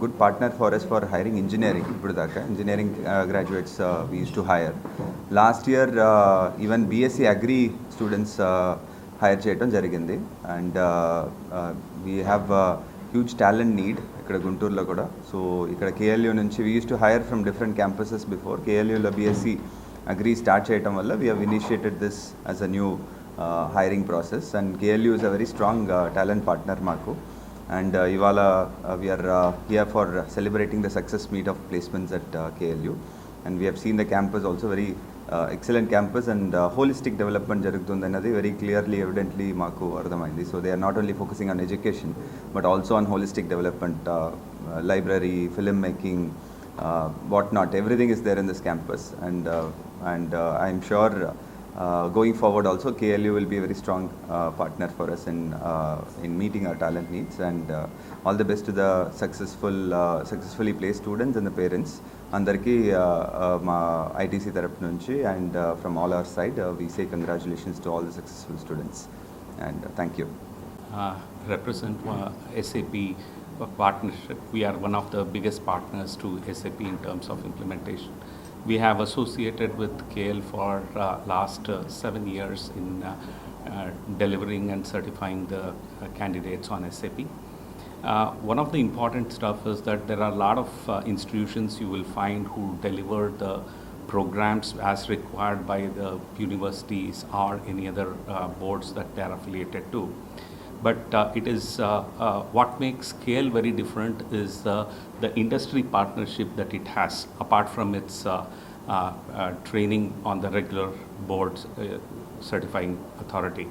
good partner for us for hiring engineering. ఇప్పుడు దాకా engineering graduates we used to hire. Last year even BSc agri students hire చేయడం జరిగింది. And we have huge talent need ఇక్కడ గుంటూరులో కూడా. So ఇక్కడ KLU నుంచి we use to hire from different campuses before. KLUలో BSc అగ్రి స్టార్ట్ చేయడం వల్ల we have initiated this as a new hiring process, and KLU is a very strong talent partner మాకు. And ఇవాళ we are here for celebrating the success meet of placements at KLU, and we have seen the campus also very excellent campus, and holistic development జరుగుతుంది అన్నది very clearly evidently మాకు అర్థమైంది. So they are not only focusing on education but also on holistic development, library, film making, what not, everything is there in this campus. And I am sure going forward also KLU will be a very strong partner for us in meeting our talent needs, and all the best to the successfully placed students and the parents. Andarki ma ITC taraf nunchi and from all our side we say congratulations to all the successful students, and thank you. Represent SAP partnership. We are one of the biggest partners to SAP in terms of implementation. We have associated with KL for last 7 years in delivering and certifying the candidates on SAP. One of the important stuff is that there are a lot of institutions you will find who deliver the programs as required by the universities or any other boards that they are affiliated to. But it is what makes KL very different is the industry partnership that it has, apart from its training on the regular boards certifying authority.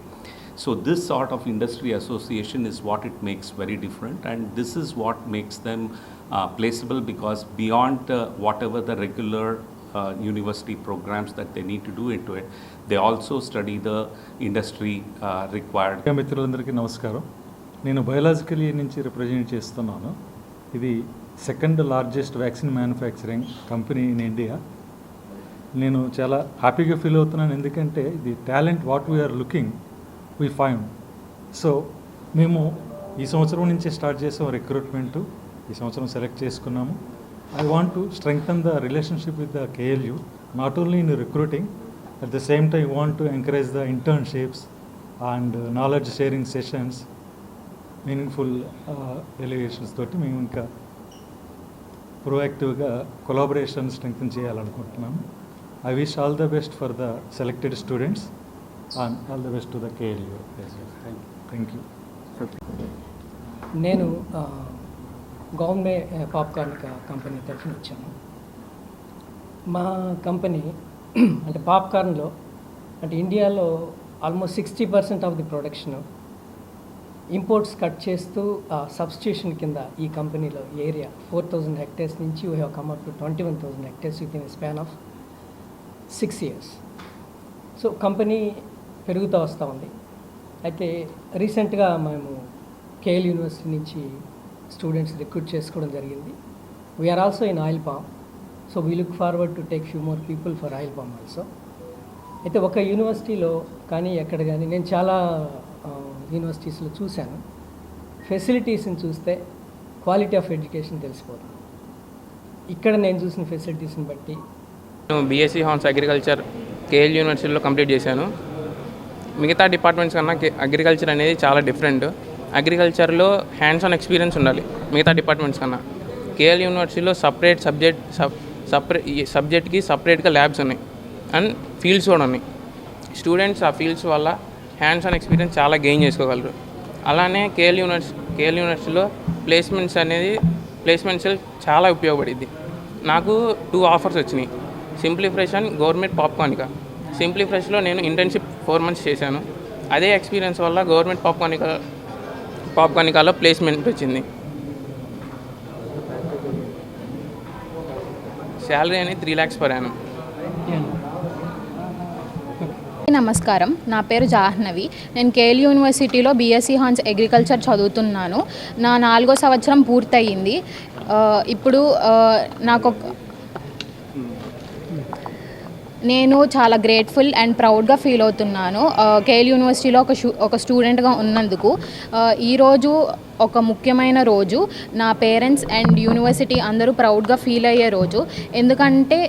So this sort of industry association is what it makes very different, and this is what makes them placeable, because beyond whatever the regular university programs that they need to do into it, they also study the industry required. మిత్రులందరికీ నమస్కారం. నేను biological నుంచి represent చేస్తున్నాను. ఇది second largest vaccine manufacturing company in India. నేను చాలా హ్యాపీగా feel అవుతున్నాను, ఎందుకంటే ఇది talent what we are looking we find. So మేము ఈ సంవత్సరం నుంచి స్టార్ట్ చేసాం రిక్రూట్మెంటు. ఈ సంవత్సరం సెలెక్ట్ చేసుకున్నాము. I want to strengthen the relationship with the KLU, not only in recruiting, At the same time, we want to encourage the internships and knowledge sharing sessions, meaningful delegations తోటి మేము ఇంకా ప్రోయాక్టివ్గా collaboration strengthen చేయాలనుకుంటున్నాము. I wish all the best for the selected students and all the best to the KLU. Thank you. నేను గవర్నమే popcorn company తరఫున వచ్చాను. మా company అంటే పాప్కార్న్లో అంటే ఇండియాలో almost 60% of the production imports cut చేస్తూ సబ్స్టిట్యూషన్ కింద ఈ కంపెనీలో ఏరియా 4,000 hectares నుంచి we have come up to 21,000 hectares with in span of 6 years. So company పెరుగుతూ వస్తూ ఉంది. అయితే రీసెంట్గా మేము కేఎల్ యూనివర్సిటీ నుంచి స్టూడెంట్స్ రిక్రూట్ చేసుకోవడం జరిగింది. We are also in oil palm, so we look forward to take few more people for oil palm also. అయితే ఒక యూనివర్సిటీలో కానీ ఎక్కడ కానీ నేను చాలా యూనివర్సిటీస్లో చూశాను, ఫెసిలిటీస్ని చూస్తే క్వాలిటీ ఆఫ్ ఎడ్యుకేషన్ తెలిసిపోతుంది. ఇక్కడ నేను చూసిన ఫెసిలిటీస్ని బట్టి నేను బీఎస్సీ హాన్స్ అగ్రికల్చర్ కేఎల్ యూనివర్సిటీలో కంప్లీట్ చేశాను. మిగతా డిపార్ట్మెంట్స్ కన్నా అగ్రికల్చర్ అనేది చాలా డిఫరెంట్. అగ్రికల్చర్లో హ్యాండ్స్ ఆన్ ఎక్స్పీరియన్స్ ఉండాలి మిగతా డిపార్ట్మెంట్స్ కన్నా. కేఎల్ యూనివర్సిటీలో సబ్జెక్ట్కి సపరేట్గా ల్యాబ్స్ ఉన్నాయి అండ్ ఫీల్డ్స్ కూడా ఉన్నాయి. స్టూడెంట్స్ ఆ ఫీల్డ్స్ వల్ల హ్యాండ్స్ ఆన్ ఎక్స్పీరియన్స్ చాలా గెయిన్ చేసుకోగలరు. అలానే కేఎల్ యూనివర్సిటీలో ప్లేస్మెంట్స్ చాలా ఉపయోగపడింది. నాకు 2 ఆఫర్స్ వచ్చినాయి, సింప్లీ ఫ్రెష్ అండ్ గవర్నమెంట్ పాప్కార్నికా. సింప్లీ ఫ్రెష్లో నేను ఇంటర్న్షిప్ 4 months చేశాను. అదే ఎక్స్పీరియన్స్ వల్ల గవర్నమెంట్ పాప్కార్నికాలో ప్లేస్మెంట్ వచ్చింది. శాలరీ అనేది 3 lakhs per annum. నమస్కారం, నా పేరు జాహ్నవి. నేను కేఎల్ యూనివర్సిటీలో బీఎస్సీ హాన్స్ అగ్రికల్చర్ చదువుతున్నాను. నా 4వ సంవత్సరం పూర్తయింది. ఇప్పుడు నేను చాలా గ్రేట్ఫుల్ అండ్ ప్రౌడ్గా ఫీల్ అవుతున్నాను కేఎల్ యూనివర్సిటీలో ఒక స్టూడెంట్గా ఉన్నందుకు. ఈరోజు ఒక ముఖ్యమైన రోజు. నా పేరెంట్స్ అండ్ యూనివర్సిటీ అందరూ ప్రౌడ్గా ఫీల్ అయ్యే రోజు. ఎందుకంటే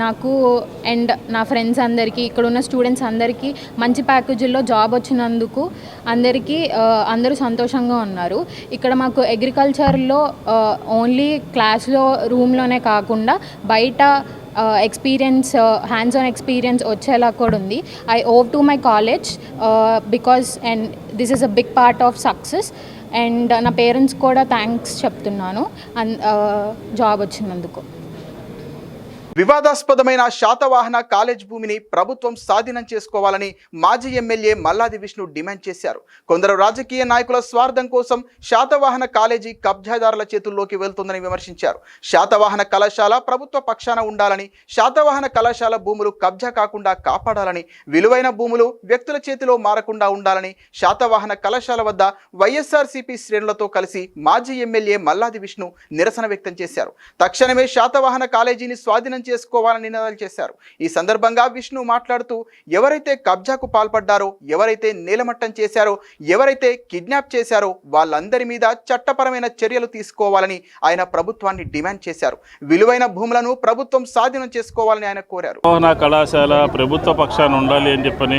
నాకు అండ్ నా ఫ్రెండ్స్ అందరికీ, ఇక్కడ ఉన్న స్టూడెంట్స్ అందరికీ మంచి ప్యాకేజీల్లో జాబ్ వచ్చినందుకు అందరూ సంతోషంగా ఉన్నారు. ఇక్కడ మాకు అగ్రికల్చర్లో ఓన్లీ క్లాస్లో రూమ్లోనే కాకుండా బయట ఎక్స్పీరియన్స్, హ్యాండ్స్ ఆన్ ఎక్స్పీరియన్స్ వచ్చేలా కూడా ఉంది. I owe to my college because and this is a big part of success. అండ్ నా పేరెంట్స్ కూడా థ్యాంక్స్ చెప్తున్నాను జాబ్ వచ్చినందుకు. వివాదాస్పదమైన శాతవాహన కాలేజ్ భూమిని ప్రభుత్వం స్వాధీనం చేసుకోవాలని మాజీ ఎమ్మెల్యే మల్లాది విష్ణు డిమాండ్ చేశారు. కొందరు రాజకీయ నాయకుల స్వార్థం కోసం శాతవాహన కాలేజీ కబ్జాదారుల చేతుల్లోకి వెళ్తుందని విమర్శించారు. శాతవాహన కళాశాల ప్రభుత్వ పక్షాన ఉండాలని, శాతవాహన కళాశాల భూములు కబ్జా కాకుండా కాపాడాలని, విలువైన భూములు వ్యక్తుల చేతిలో మారకుండా ఉండాలని శాతవాహన కళాశాల వద్ద వైఎస్ఆర్సీపీ శ్రేణులతో కలిసి మాజీ ఎమ్మెల్యే మల్లాది విష్ణు నిరసన వ్యక్తం చేశారు. తక్షణమే శాతవాహన కాలేజీని స్వాధీనం చేసుకోవాలని నినాదాలు చేశారు. ఈ సందర్భంగా విష్ణు మాట్లాడుతూ ఎవరైతే కబ్జాకు పాల్పడ్డారో, ఎవరైతే నేలమట్టం చేశారో, ఎవరైతే కిడ్నాప్ చేశారో వాళ్ళందరి మీద చట్టపరమైన చర్యలు తీసుకోవాలని ఆయన ప్రభుత్వాన్ని డిమాండ్ చేశారు. విలువైన భూములను ప్రభుత్వం స్వాధీనం చేసుకోవాలని ఆయన కోరారు. శాతవాహన కళాశాల ప్రభుత్వ పక్షాన ఉండాలి అని చెప్పని,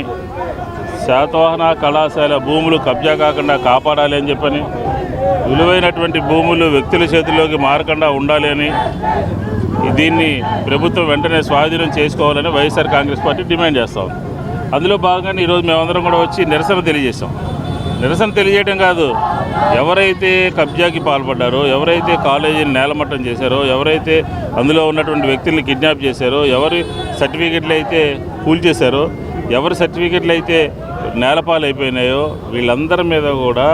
శాతవాహన కళాశాల భూములు కబ్జా కాకుండా కాపాడాలి అని చెప్పని, విలువైనటువంటి భూములు వ్యక్తుల చేతుల్లోకి మారకుండా ఉండాలి అని, దీన్ని ప్రభుత్వం వెంటనే స్వాధీనం చేసుకోవాలని వైఎస్ఆర్ కాంగ్రెస్ పార్టీ డిమాండ్ చేస్తాం. అందులో భాగంగానే ఈరోజు మేమందరం కూడా వచ్చి నిరసన తెలియజేస్తాం. నిరసన తెలియజేయడం కాదు, ఎవరైతే కబ్జాకి పాల్పడ్డారో, ఎవరైతే కాలేజీని నేలమట్టం చేశారో, ఎవరైతే అందులో ఉన్నటువంటి వ్యక్తుల్ని కిడ్నాప్ చేశారో, ఎవరి సర్టిఫికెట్లు అయితే కూల్చేశారో, ఎవరి సర్టిఫికెట్లు అయితే నేలపాలైపోయినాయో వీళ్ళందరి మీద కూడా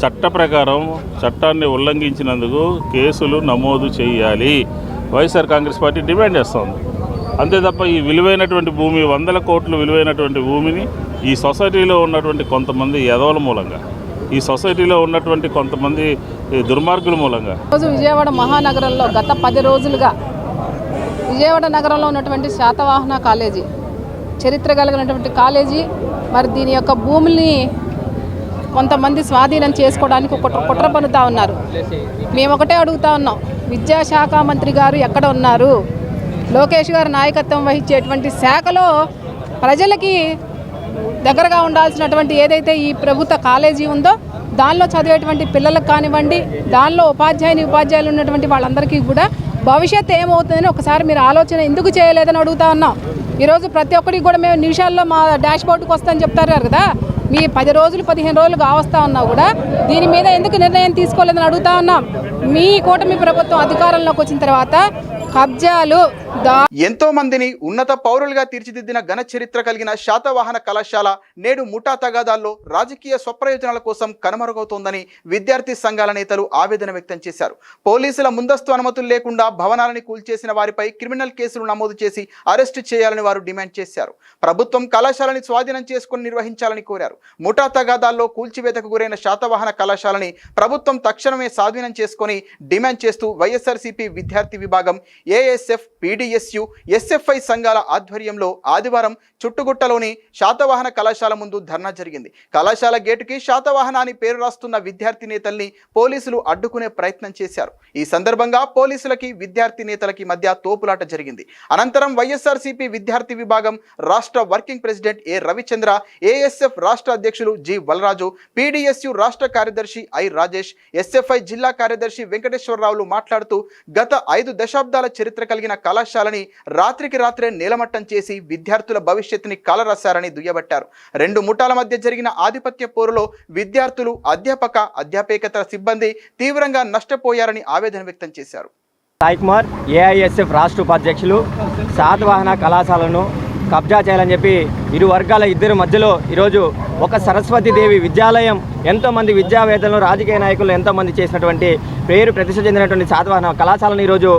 చట్ట ప్రకారం చట్టాన్ని ఉల్లంఘించినందుకు కేసులు నమోదు చేయాలి వైఎస్ఆర్ కాంగ్రెస్ పార్టీ డిమాండ్ చేస్తోంది. అంతే తప్ప ఈ విలువైనటువంటి భూమి, 100 కోట్లు విలువైనటువంటి భూమిని ఈ సొసైటీలో ఉన్నటువంటి కొంతమంది ఎదవల మూలంగా, ఈ సొసైటీలో ఉన్నటువంటి కొంతమంది దుర్మార్గుల మూలంగా రోజు విజయవాడ మహానగరంలో గత 10 రోజులుగా విజయవాడ నగరంలో ఉన్నటువంటి శాతవాహన కాలేజీ, చరిత్ర కలిగినటువంటి కాలేజీ, మరి దీని యొక్క భూముల్ని కొంతమంది స్వాధీనం చేసుకోవడానికి కుట్ర పన్నుతా ఉన్నారు. మేము ఒకటే అడుగుతా ఉన్నాం, విద్యాశాఖ మంత్రి గారు ఎక్కడ ఉన్నారు? లోకేష్ గారు నాయకత్వం వహించేటువంటి శాఖలో ప్రజలకి దగ్గరగా ఉండాల్సినటువంటి ఏదైతే ఈ ప్రభుత్వ కాలేజీ ఉందో దానిలో చదివేటువంటి పిల్లలకు కానివ్వండి, దానిలో ఉపాధ్యాయులు ఉన్నటువంటి వాళ్ళందరికీ కూడా భవిష్యత్తు ఏమవుతుందని ఒకసారి మీరు ఆలోచన ఎందుకు చేయలేదని అడుగుతా ఉన్నాం. ఈరోజు ప్రతి ఒక్కరికి కూడా మేము నిమిషాల్లో మా డాష్ బోర్డుకి వస్తామని చెప్తారు కదా, మీ 10 రోజులు 15 రోజులు కావస్తా ఉన్నా కూడా దీని మీద ఎందుకు నిర్ణయం తీసుకోలేదని అడుగుతా ఉన్నాం. మీ కూటమి ప్రభుత్వం అధికారంలోకి వచ్చిన తర్వాత కబ్జాలు ఎంతో మందిని ఉన్నత పౌరులుగా తీర్చిదిద్దిన ఘన చరిత్ర కలిగిన శాతవాహన కళాశాల నేడు ముఠా తగాదాల్లో రాజకీయ స్వప్రయోజనాల కోసం కనుమరుగవుతోందని విద్యార్థి సంఘాల నేతలు ఆవేదన వ్యక్తం చేశారు. పోలీసుల ముందస్తు అనుమతులు లేకుండా భవనాలని కూల్చేసిన వారిపై క్రిమినల్ కేసులు నమోదు చేసి అరెస్టు చేయాలని వారు డిమాండ్ చేశారు. ప్రభుత్వం కళాశాలని స్వాధీనం చేసుకుని నిర్వహించాలని కోరారు. ముఠా తగాదాల్లో కూల్చివేతకు గురైన శాతవాహన కళాశాలని ప్రభుత్వం తక్షణమే స్వాధీనం చేసుకుని డిమాండ్ చేస్తూ వైఎస్ఆర్సీపీ విద్యార్థి విభాగం, ఏఎస్ఎఫ్, పీడీఎస్యు, ఎస్ఎఫ్ఐ సంఘాల ఆధ్వర్యంలో ఆదివారం చుట్టుగుట్టలోని శాతవాహన కళాశాల ముందు ధర్నా జరిగింది. కళాశాల గేటుకి శాతవాహన అని పేరు రాస్తున్న విద్యార్థి నేతల్ని పోలీసులు అడ్డుకునే ప్రయత్నం చేశారు. ఈ సందర్భంగా పోలీసులకి విద్యార్థి నేతలకి మధ్య తోపులాట జరిగింది. అనంతరం వైఎస్ఆర్సీపీ విద్యార్థి విభాగం రాష్ట్ర వర్కింగ్ ప్రెసిడెంట్ ఏ రవిచంద్ర, ఏఎస్ఎఫ్ రాష్ట్ర అధ్యక్షులు జి వలరాజు, పీడీఎస్యు రాష్ట్ర కార్యదర్శి ఐ రాజేష్, ఎస్ఎఫ్ఐ జిల్లా కార్యదర్శి వెంకటేశ్వరరావులు మాట్లాడుతూ గత 5 దశాబ్దాల చరిత్ర కలిగిన కళాశాలని రాత్రికి రాత్రే నీలమట్టం చేసి విద్యార్థుల భవిష్యత్తుని కలరాశారని దుయ్యబట్టారు. 2 ముఠాల మధ్య జరిగిన ఆధిపత్య పోరులో విద్యార్థులు, అధ్యాపేతర సిబ్బంది తీవ్రంగా నష్టపోయారని ఆవేదన వ్యక్తం చేశారు. సాయి కుమార్, ఏఐఎస్ఎఫ్ రాష్ట్ర ఉపాధ్యక్షులు. శాతవాహన కళాశాలను కబ్జా చేయాలని చెప్పి ఇరు వర్గాల ఇద్దరి మధ్యలో ఈరోజు ఒక సరస్వతీదేవి విద్యాలయం, ఎంతోమంది విద్యావేత్తలు, రాజకీయ నాయకులు ఎంతోమంది చేసినటువంటి పేరు ప్రతిష్ట చెందినటువంటి శాతవాహన కళాశాలను ఈరోజు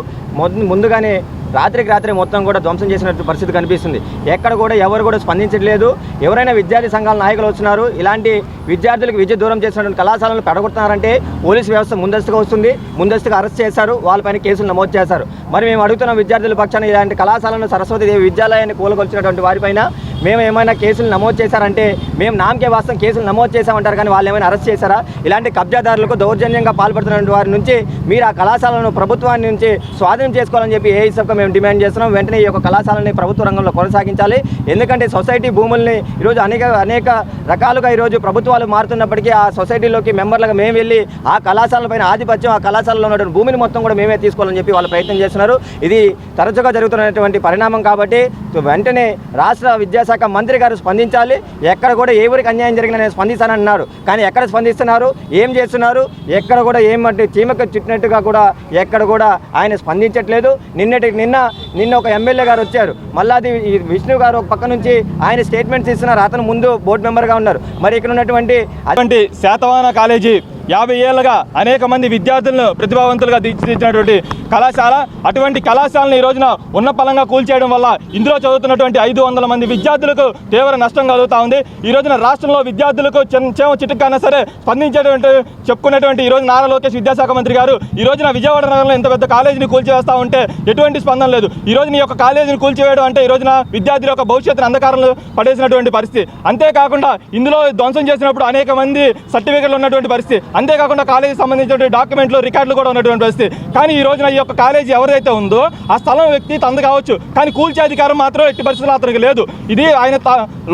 ముందుగానే రాత్రికి రాత్రి మొత్తం కూడా ధ్వంసం చేసినట్టు పరిస్థితి కనిపిస్తుంది. ఎక్కడ కూడా ఎవరు కూడా స్పందించట్లేదు. ఎవరైనా విద్యార్థి సంఘాల నాయకులు వస్తున్నారు, ఇలాంటి విద్యార్థులకు విద్య దూరం చేసినటువంటి కళాశాలను పెడగొడుతున్నారంటే పోలీసు వ్యవస్థ ముందస్తుగా వస్తుంది, ముందస్తుగా అరెస్ట్ చేశారు, వాళ్ళపైన కేసులు నమోదు చేశారు. మరి మేము అడుగుతున్న విద్యార్థుల పక్షాన ఇలాంటి కళాశాలను, సరస్వతీదేవి విద్యాలయాన్ని కూలగొల్చినటువంటి వారిపైన మేము ఏమైనా కేసులు నమోదు చేశారంటే మేము నామకే వాస్తవం కేసులు నమోదు చేశామంటారు, కానీ వాళ్ళు ఏమైనా అరెస్ట్ చేశారా? ఇలాంటి కబ్జాదారులకు దౌర్జన్యంగా పాల్పడుతున్న వారి నుంచి మీరు ఆ కళాశాలను ప్రభుత్వాన్ని నుంచి స్వాధీనం చేసుకోవాలని చెప్పి ఏఐఎస్ఎఫ్గా మేము డిమాండ్ చేస్తున్నాం. వెంటనే ఈ యొక్క కళాశాలని ప్రభుత్వ రంగంలో కొనసాగించాలి. ఎందుకంటే సొసైటీ భూముల్ని ఈరోజు అనేక రకాలుగా ఈరోజు ప్రభుత్వాలు మారుతున్నప్పటికీ ఆ సొసైటీలోకి మెంబర్లుగా మేము వెళ్ళి ఆ కళాశాలపైన ఆధిపత్యం, ఆ కళాశాలలో ఉన్నటువంటి భూమిని మొత్తం కూడా మేమే తీసుకోవాలని చెప్పి వాళ్ళు ప్రయత్నం చేస్తున్నారు. ఇది తరచుగా జరుగుతున్నటువంటి పరిణామం కాబట్టి వెంటనే రాష్ట్ర విద్యాశాఖ మంత్రి గారు స్పందించాలి. ఎక్కడ కూడా ఎవరికి అన్యాయం జరిగినా నేను స్పందిస్తానన్నారు, కానీ ఎక్కడ స్పందిస్తున్నారు, ఏం చేస్తున్నారు, ఎక్కడ కూడా ఏమంటే చీమకు చుట్టినట్టుగా కూడా ఎక్కడ కూడా ఆయన స్పందించట్లేదు. నిన్న ఒక ఎమ్మెల్యే గారు వచ్చారు, మళ్ళీ విష్ణు గారు ఒక పక్క నుంచి ఆయన స్టేట్మెంట్స్ ఇస్తున్నారు, అతను ముందు బోర్డు మెంబర్గా ఉన్నారు. మరి ఇక్కడ ఉన్నటువంటి అటువంటి శాతవాహన కాలేజీ 50 ఏళ్ళుగా అనేక మంది విద్యార్థులను ప్రతిభావంతులుగా తీర్చిదిద్దినటువంటి కళాశాల. అటువంటి కళాశాలను ఈ రోజున ఉన్న పలంగా కూల్చేయడం వల్ల ఇందులో చదువుతున్నటువంటి 500 మంది విద్యార్థులకు తీవ్ర నష్టం కలుగుతూ ఉంది. ఈ రోజున రాష్ట్రంలో విద్యార్థులకు చేమ చిటుకైనా సరే స్పందించేటువంటి చెప్పుకునేటువంటి ఈ రోజు నారా లోకేష్ విద్యాశాఖ మంత్రి గారు ఈ రోజున విజయవాడ నగరంలో ఇంత పెద్ద కాలేజీని కూల్చివేస్తూ ఉంటే ఎటువంటి స్పందన లేదు. ఈ రోజున ఈ యొక్క కాలేజీని కూల్చివేయడం అంటే ఈ రోజున విద్యార్థుల యొక్క భవిష్యత్తును అంధకారంలో పడేసినటువంటి పరిస్థితి. అంతేకాకుండా ఇందులో ధ్వంసం చేసినప్పుడు అనేక మంది సర్టిఫికెట్లు ఉన్నటువంటి పరిస్థితి, అంతేకాకుండా కాలేజీకి సంబంధించిన డాక్యుమెంట్లు, రికార్డులు కూడా ఉన్నటువంటి పరిస్థితి. కానీ ఈ రోజున ఈ యొక్క కాలేజీ ఎవరైతే ఉందో ఆ స్థలం వ్యక్తి తందు కావచ్చు, కానీ కూల్చే అధికారం మాత్రం ఎట్టి పరిస్థితుల్లో అతనికి లేదు. ఇది ఆయన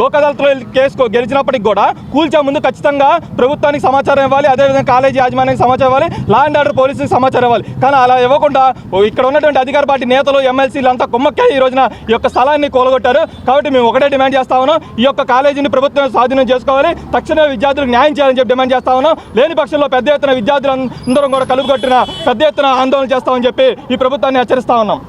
లోక్ అదాలత్లో కేసు గెలిచినప్పటికి కూడా కూల్చే ముందు ఖచ్చితంగా ప్రభుత్వానికి సమాచారం ఇవ్వాలి, అదేవిధంగా కాలేజీ యాజమాన్యానికి సమాచారం ఇవ్వాలి, లా అండ్ ఆర్డర్ పోలీసుకి సమాచారం ఇవ్వాలి. కానీ అలా ఇవ్వకుండా ఇక్కడ ఉన్నటువంటి అధికార పార్టీ నేతలు, ఎమ్మెల్సీలు అంతా కుమ్మక్కే ఈ రోజున ఈ యొక్క స్థలాన్ని కూలగొట్టారు. కాబట్టి మేము ఒకటే డిమాండ్ చేస్తా ఉన్నాం, ఈ యొక్క కాలేజీని ప్రభుత్వం స్వాధీనం చేసుకోవాలి, తక్షణమే విద్యార్థులకు న్యాయం చేయాలని చెప్పి డిమాండ్ చేస్తా ఉన్నాం. లేని పక్షంలో పెద్ద ఎత్తున విద్యార్థులందరం కూడా కలుపుకొట్టిన పెద్ద ఎత్తున ఆందోళన చేస్తామని చెప్పి ఈ ప్రభుత్వాన్ని హెచ్చరిస్తా ఉన్నాం.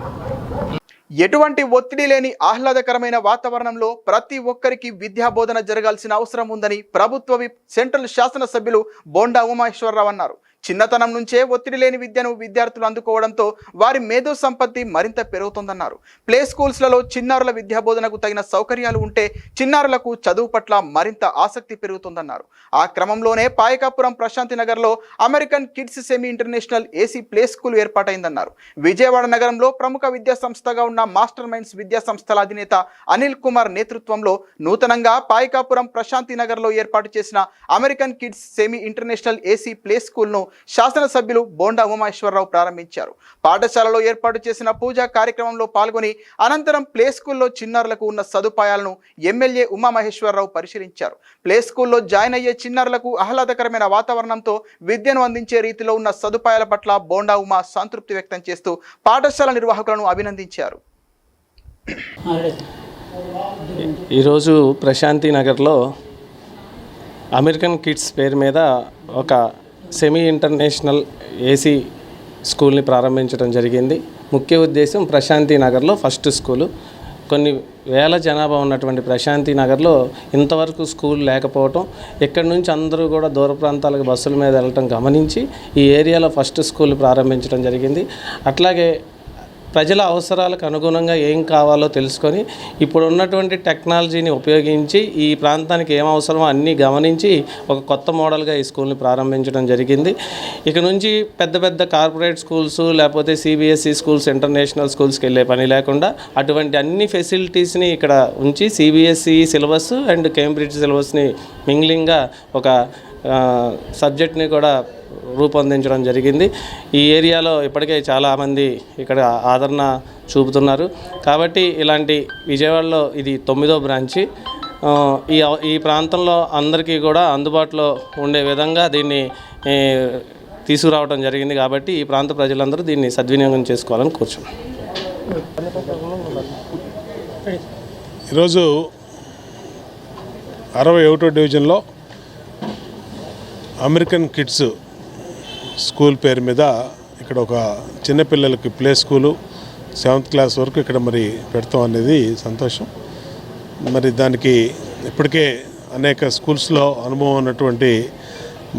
ఎటువంటి ఒత్తిడి లేని ఆహ్లాదకరమైన వాతావరణంలో ప్రతి ఒక్కరికి విద్యా బోధన జరగాల్సిన అవసరం ఉందని ప్రభుత్వ విప్ సెంట్రల్ శాసనసభ్యులు బోండా ఉమామేశ్వరరావు అన్నారు. చిన్నతనం నుంచే ఒత్తిడి లేని విద్యను విద్యార్థులు అందుకోవడంతో వారి మేధో సంపత్తి మరింత పెరుగుతుందన్నారు. ప్లే స్కూల్స్లలో చిన్నారుల విద్యాబోధనకు తగిన సౌకర్యాలు ఉంటే చిన్నారులకు చదువు పట్ల మరింత ఆసక్తి పెరుగుతుందన్నారు. ఆ క్రమంలోనే పాయకాపురం ప్రశాంతి నగర్లో American kids semi international AC play school ఏర్పాటైందన్నారు. విజయవాడ నగరంలో ప్రముఖ విద్యా సంస్థగా ఉన్న మాస్టర్ మైండ్స్ విద్యా సంస్థల అధినేత అనిల్ కుమార్ నేతృత్వంలో నూతనంగా పాయకాపురం ప్రశాంతి నగర్లో ఏర్పాటు చేసిన American kids semi international AC play స్కూల్ను శాసనసభ్యులు బోండా ఉమామహేశ్వరరావు ప్రారంభించారు. పాఠశాలలో ఏర్పాటు చేసిన పూజా కార్యక్రమంలో పాల్గొని అనంతరం ప్లే స్కూల్లో చిన్నారులకు ఉన్న సదుపాయాలను ఎమ్మెల్యే ఉమామహేశ్వరరావు పరిశీలించారు. ప్లే స్కూల్లో జాయిన్ అయ్యే చిన్నారులకు ఆహ్లాదకరమైన వాతావరణంతో విద్యను అందించే రీతిలో ఉన్న సదుపాయాల పట్ల బోండా ఉమా సంతృప్తి వ్యక్తం చేస్తూ పాఠశాల నిర్వాహకులను అభినందించారు. ఈరోజు ప్రశాంతి నగర్లో అమెరికన్ కిడ్స్ పేరు మీద ఒక సెమీ ఇంటర్నేషనల్ ఏసీ స్కూల్ని ప్రారంభించడం జరిగింది. ముఖ్య ఉద్దేశం ప్రశాంతి నగర్లో ఫస్ట్ స్కూలు. కొన్ని వేల జనాభా ఉన్నటువంటి ప్రశాంతి నగర్లో ఇంతవరకు స్కూల్ లేకపోవటం, ఇక్కడి నుంచి అందరూ కూడా దూర ప్రాంతాలకు బస్సుల మీద వెళ్ళటం గమనించి ఈ ఏరియాలో ఫస్ట్ స్కూల్ ప్రారంభించడం జరిగింది. అట్లాగే ప్రజల అవసరాలకు అనుగుణంగా ఏం కావాలో తెలుసుకొని ఇప్పుడు ఉన్నటువంటి టెక్నాలజీని ఉపయోగించి ఈ ప్రాంతానికి ఏం అవసరమో అన్నీ గమనించి ఒక కొత్త మోడల్గా ఈ స్కూల్ని ప్రారంభించడం జరిగింది. ఇక నుంచి పెద్ద పెద్ద కార్పొరేట్ స్కూల్స్ లేకపోతే సిబిఎస్ఈ స్కూల్స్, ఇంటర్నేషనల్ స్కూల్స్కి వెళ్ళే పని లేకుండా అటువంటి అన్ని ఫెసిలిటీస్ని ఇక్కడ ఉంచి సిబిఎస్ఈ సిలబస్ అండ్ కేంబ్రిడ్జ్ సిలబస్ని మింగ్లింగ్గా ఒక సబ్జెక్ట్ని కూడా రూపొందించడం జరిగింది. ఈ ఏరియాలో ఇప్పటికే చాలామంది ఇక్కడ ఆదరణ చూపుతున్నారు. కాబట్టి ఇలాంటి విజయవాడలో ఇది 9వ బ్రాంచి. ఈ ప్రాంతంలో అందరికీ కూడా అందుబాటులో ఉండే విధంగా దీన్ని తీసుకురావడం జరిగింది. కాబట్టి ఈ ప్రాంత ప్రజలందరూ దీన్ని సద్వినియోగం చేసుకోవాలని కోరుచున్నాను. ఈరోజు 61వ డివిజన్లో అమెరికన్ కిడ్స్ స్కూల్ పేరు మీద ఇక్కడ ఒక చిన్నపిల్లలకి ప్లే స్కూలు 7th క్లాస్ వరకు ఇక్కడ మరి పెడతాం అనేది సంతోషం. మరి దానికి ఇప్పటికే అనేక స్కూల్స్లో అనుభవం ఉన్నటువంటి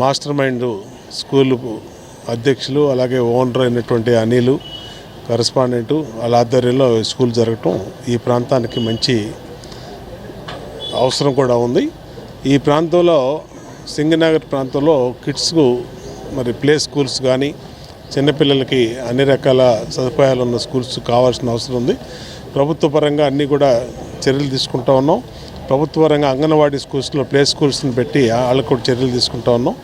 మాస్టర్ మైండ్ స్కూల్ అధ్యక్షులు, అలాగే ఓనర్ అయినటువంటి అనిలు, కరెస్పాండెంటు వాళ్ళ ఆధ్వర్యంలో స్కూల్ జరగటం ఈ ప్రాంతానికి మంచి అవసరం కూడా ఉంది. ఈ ప్రాంతంలో సింగనగర్ ప్రాంతంలో కిడ్స్కు మరి ప్లే స్కూల్స్ కానీ చిన్నపిల్లలకి అన్ని రకాల సదుపాయాలు ఉన్న స్కూల్స్ కావాల్సిన అవసరం ఉంది. ప్రభుత్వ పరంగా అన్నీ కూడా చర్యలు తీసుకుంటా ఉన్నాం. ప్రభుత్వ పరంగా అంగన్వాడీ స్కూల్స్లో ప్లే స్కూల్స్ని పెట్టి వాళ్ళకు కూడా చర్యలు తీసుకుంటా ఉన్నాం.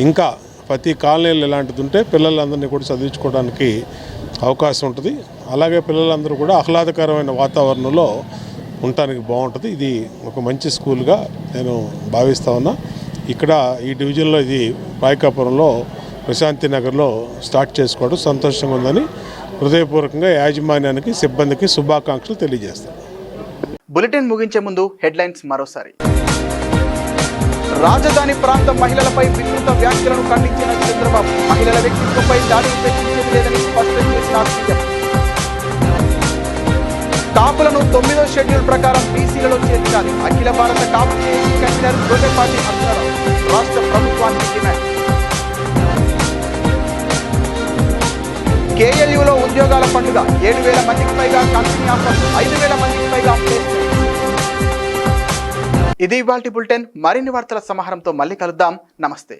ఇంకా ప్రతి కాలనీలు ఇలాంటిది ఉంటే పిల్లలందరినీ కూడా చదివించుకోవడానికి అవకాశం ఉంటుంది. అలాగే పిల్లలందరూ కూడా ఆహ్లాదకరమైన వాతావరణంలో ఉండటానికి బాగుంటుంది. ఇది ఒక మంచి స్కూల్గా నేను భావిస్తా ఉన్నా. ఇక్కడ ఈ డివిజన్లో ఇది పాయకాపురంలో ప్రశాంతి నగర్లో స్టార్ట్ చేసుకోవడం సంతోషంగా ఉందని హృదయపూర్వకంగా యాజమాన్యానికి, సిబ్బందికి శుభాకాంక్షలు తెలియజేస్తాను. బులెటిన్ ముగించే ముందు హెడ్లైన్స్ మరోసారి. రాజధాని ప్రాంత మహిళలపై వికృత వ్యాఖ్యలను ఖండించిన చంద్రబాబు, మహిళల వ్యక్తిత్వంపై దాడి ఉపేక్షించేది లేదని స్పష్టం చేసిన సీఎం. కాపులను 9వ షెడ్యూల్ ప్రకారం బీసీలలో చేర్చాలి, అఖిల భారత కాపు కన్వీనర్ గొల్లెపాటి అర్జునరావు రాష్ట్ర ప్రభుత్వానికి డిమాండ్. కేఎల్యూలో ఉద్యోగాల పండుగ, 7,000 మందికి పైగా కంపెనీ ఆఫర్స్, 5,000 మందికి పైగా ప్లేస్మెంట్. ఇది ఇవాల్టి బులెటిన్. మరిన్ని వార్తల సమాహారంతో మళ్ళీ కలుద్దాం. నమస్తే.